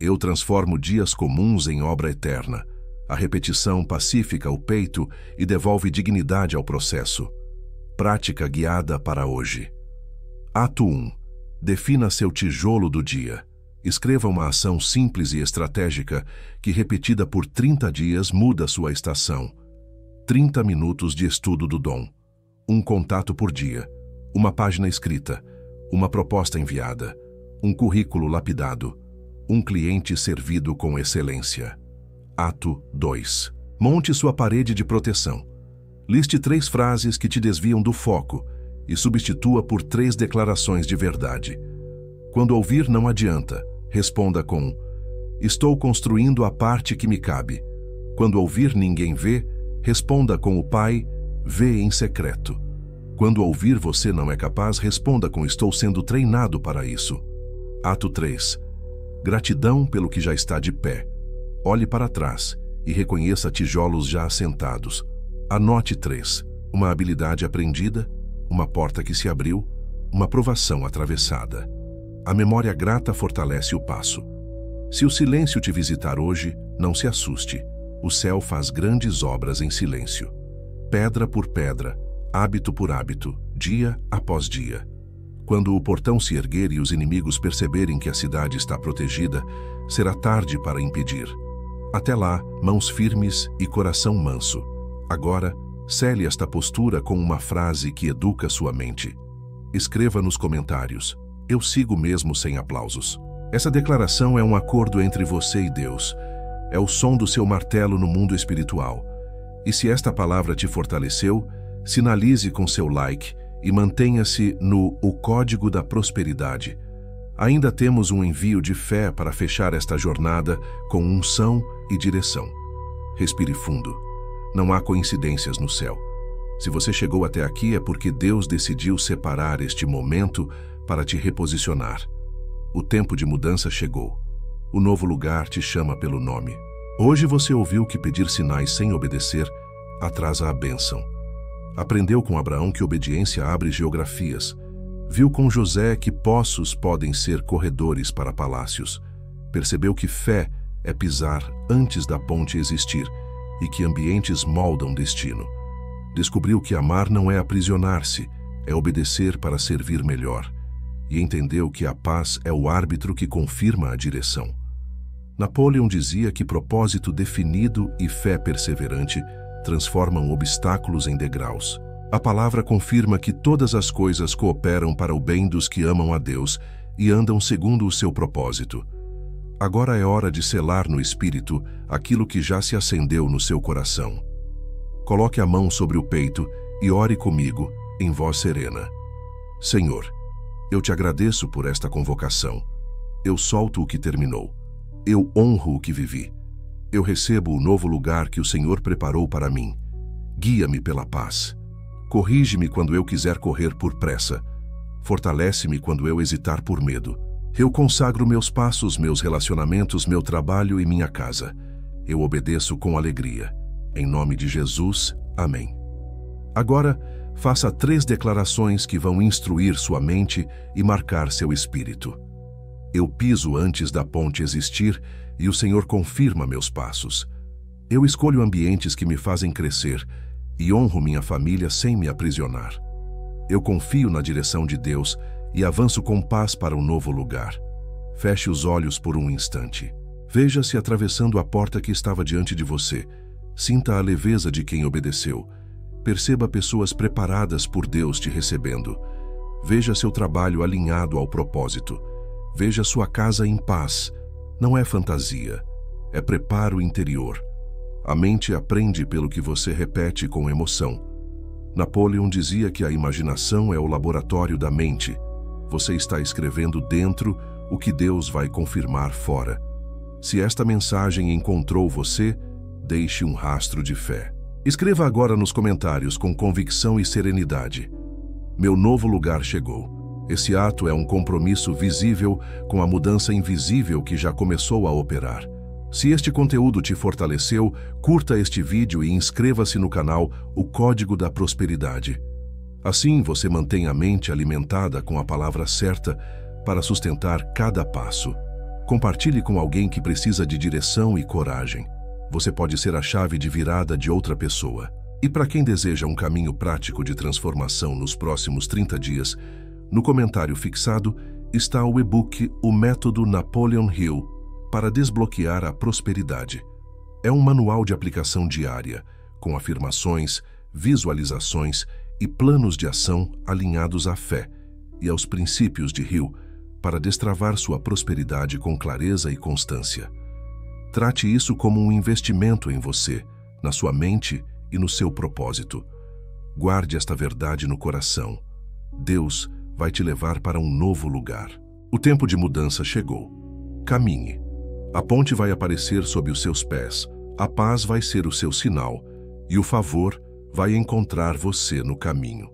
Eu transformo dias comuns em obra eterna. A repetição pacifica o peito e devolve dignidade ao processo. Prática guiada para hoje. Ato 1. Defina seu tijolo do dia. Escreva uma ação simples e estratégica que, repetida por 30 dias, muda sua estação. 30 minutos de estudo do dom. Um contato por dia. Uma página escrita. Uma proposta enviada. Um currículo lapidado. Um cliente servido com excelência. Ato 2. Monte sua parede de proteção. Liste 3 frases que te desviam do foco e substitua por 3 declarações de verdade. Quando ouvir não adianta, responda com: estou construindo a parte que me cabe. Quando ouvir ninguém vê, responda com o Pai: vê em secreto. Quando ouvir você não é capaz, responda com: estou sendo treinado para isso. Ato 3. Gratidão pelo que já está de pé. Olhe para trás e reconheça tijolos já assentados. Anote 3. Uma habilidade aprendida, uma porta que se abriu, uma provação atravessada. A memória grata fortalece o passo. Se o silêncio te visitar hoje, não se assuste. O céu faz grandes obras em silêncio. Pedra por pedra, hábito por hábito, dia após dia. Quando o portão se erguer e os inimigos perceberem que a cidade está protegida, será tarde para impedir. Até lá, mãos firmes e coração manso. Agora, cele esta postura com uma frase que educa sua mente. Escreva nos comentários: eu sigo mesmo sem aplausos. Essa declaração é um acordo entre você e Deus. É o som do seu martelo no mundo espiritual. E se esta palavra te fortaleceu, sinalize com seu like e mantenha-se no O Código da Prosperidade. Ainda temos um envio de fé para fechar esta jornada com unção e direção. Respire fundo. Não há coincidências no céu. Se você chegou até aqui é porque Deus decidiu separar este momento para te reposicionar. O tempo de mudança chegou. O novo lugar te chama pelo nome. Hoje você ouviu que pedir sinais sem obedecer atrasa a bênção. Aprendeu com Abraão que obediência abre geografias. Viu com José que poços podem ser corredores para palácios. Percebeu que fé é pisar antes da ponte existir e que ambientes moldam destino. Descobriu que amar não é aprisionar-se, é obedecer para servir melhor. E entendeu que a paz é o árbitro que confirma a direção. Napoleão dizia que propósito definido e fé perseverante transformam obstáculos em degraus. A palavra confirma que todas as coisas cooperam para o bem dos que amam a Deus e andam segundo o seu propósito. Agora é hora de selar no Espírito aquilo que já se acendeu no seu coração. Coloque a mão sobre o peito e ore comigo, em voz serena. Senhor, eu te agradeço por esta convocação. Eu solto o que terminou. Eu honro o que vivi. Eu recebo o novo lugar que o Senhor preparou para mim. Guia-me pela paz. Corrige-me quando eu quiser correr por pressa. Fortalece-me quando eu hesitar por medo. Eu consagro meus passos, meus relacionamentos, meu trabalho e minha casa. Eu obedeço com alegria. Em nome de Jesus, amém. Agora, faça 3 declarações que vão instruir sua mente e marcar seu espírito. Eu piso antes da ponte existir e o Senhor confirma meus passos. Eu escolho ambientes que me fazem crescer e honro minha família sem me aprisionar. Eu confio na direção de Deus e avanço com paz para um novo lugar. Feche os olhos por um instante. Veja-se atravessando a porta que estava diante de você. Sinta a leveza de quem obedeceu. Perceba pessoas preparadas por Deus te recebendo. Veja seu trabalho alinhado ao propósito. Veja sua casa em paz. Não é fantasia, é preparo interior. A mente aprende pelo que você repete com emoção. Napoleon dizia que a imaginação é o laboratório da mente. Você está escrevendo dentro o que Deus vai confirmar fora. Se esta mensagem encontrou você, deixe um rastro de fé. Escreva agora nos comentários com convicção e serenidade: meu novo lugar chegou. Esse ato é um compromisso visível com a mudança invisível que já começou a operar. Se este conteúdo te fortaleceu, curta este vídeo e inscreva-se no canal O Código da Prosperidade. Assim você mantém a mente alimentada com a palavra certa para sustentar cada passo. Compartilhe com alguém que precisa de direção e coragem. Você pode ser a chave de virada de outra pessoa. E para quem deseja um caminho prático de transformação nos próximos 30 dias, no comentário fixado está o e-book O Método Napoleon Hill para desbloquear a prosperidade. É um manual de aplicação diária, com afirmações, visualizações e planos de ação alinhados à fé e aos princípios de Hill para destravar sua prosperidade com clareza e constância. Trate isso como um investimento em você, na sua mente e no seu propósito. Guarde esta verdade no coração. Deus vai te levar para um novo lugar. O tempo de mudança chegou. Caminhe. A ponte vai aparecer sob os seus pés, a paz vai ser o seu sinal e o favor vai encontrar você no caminho.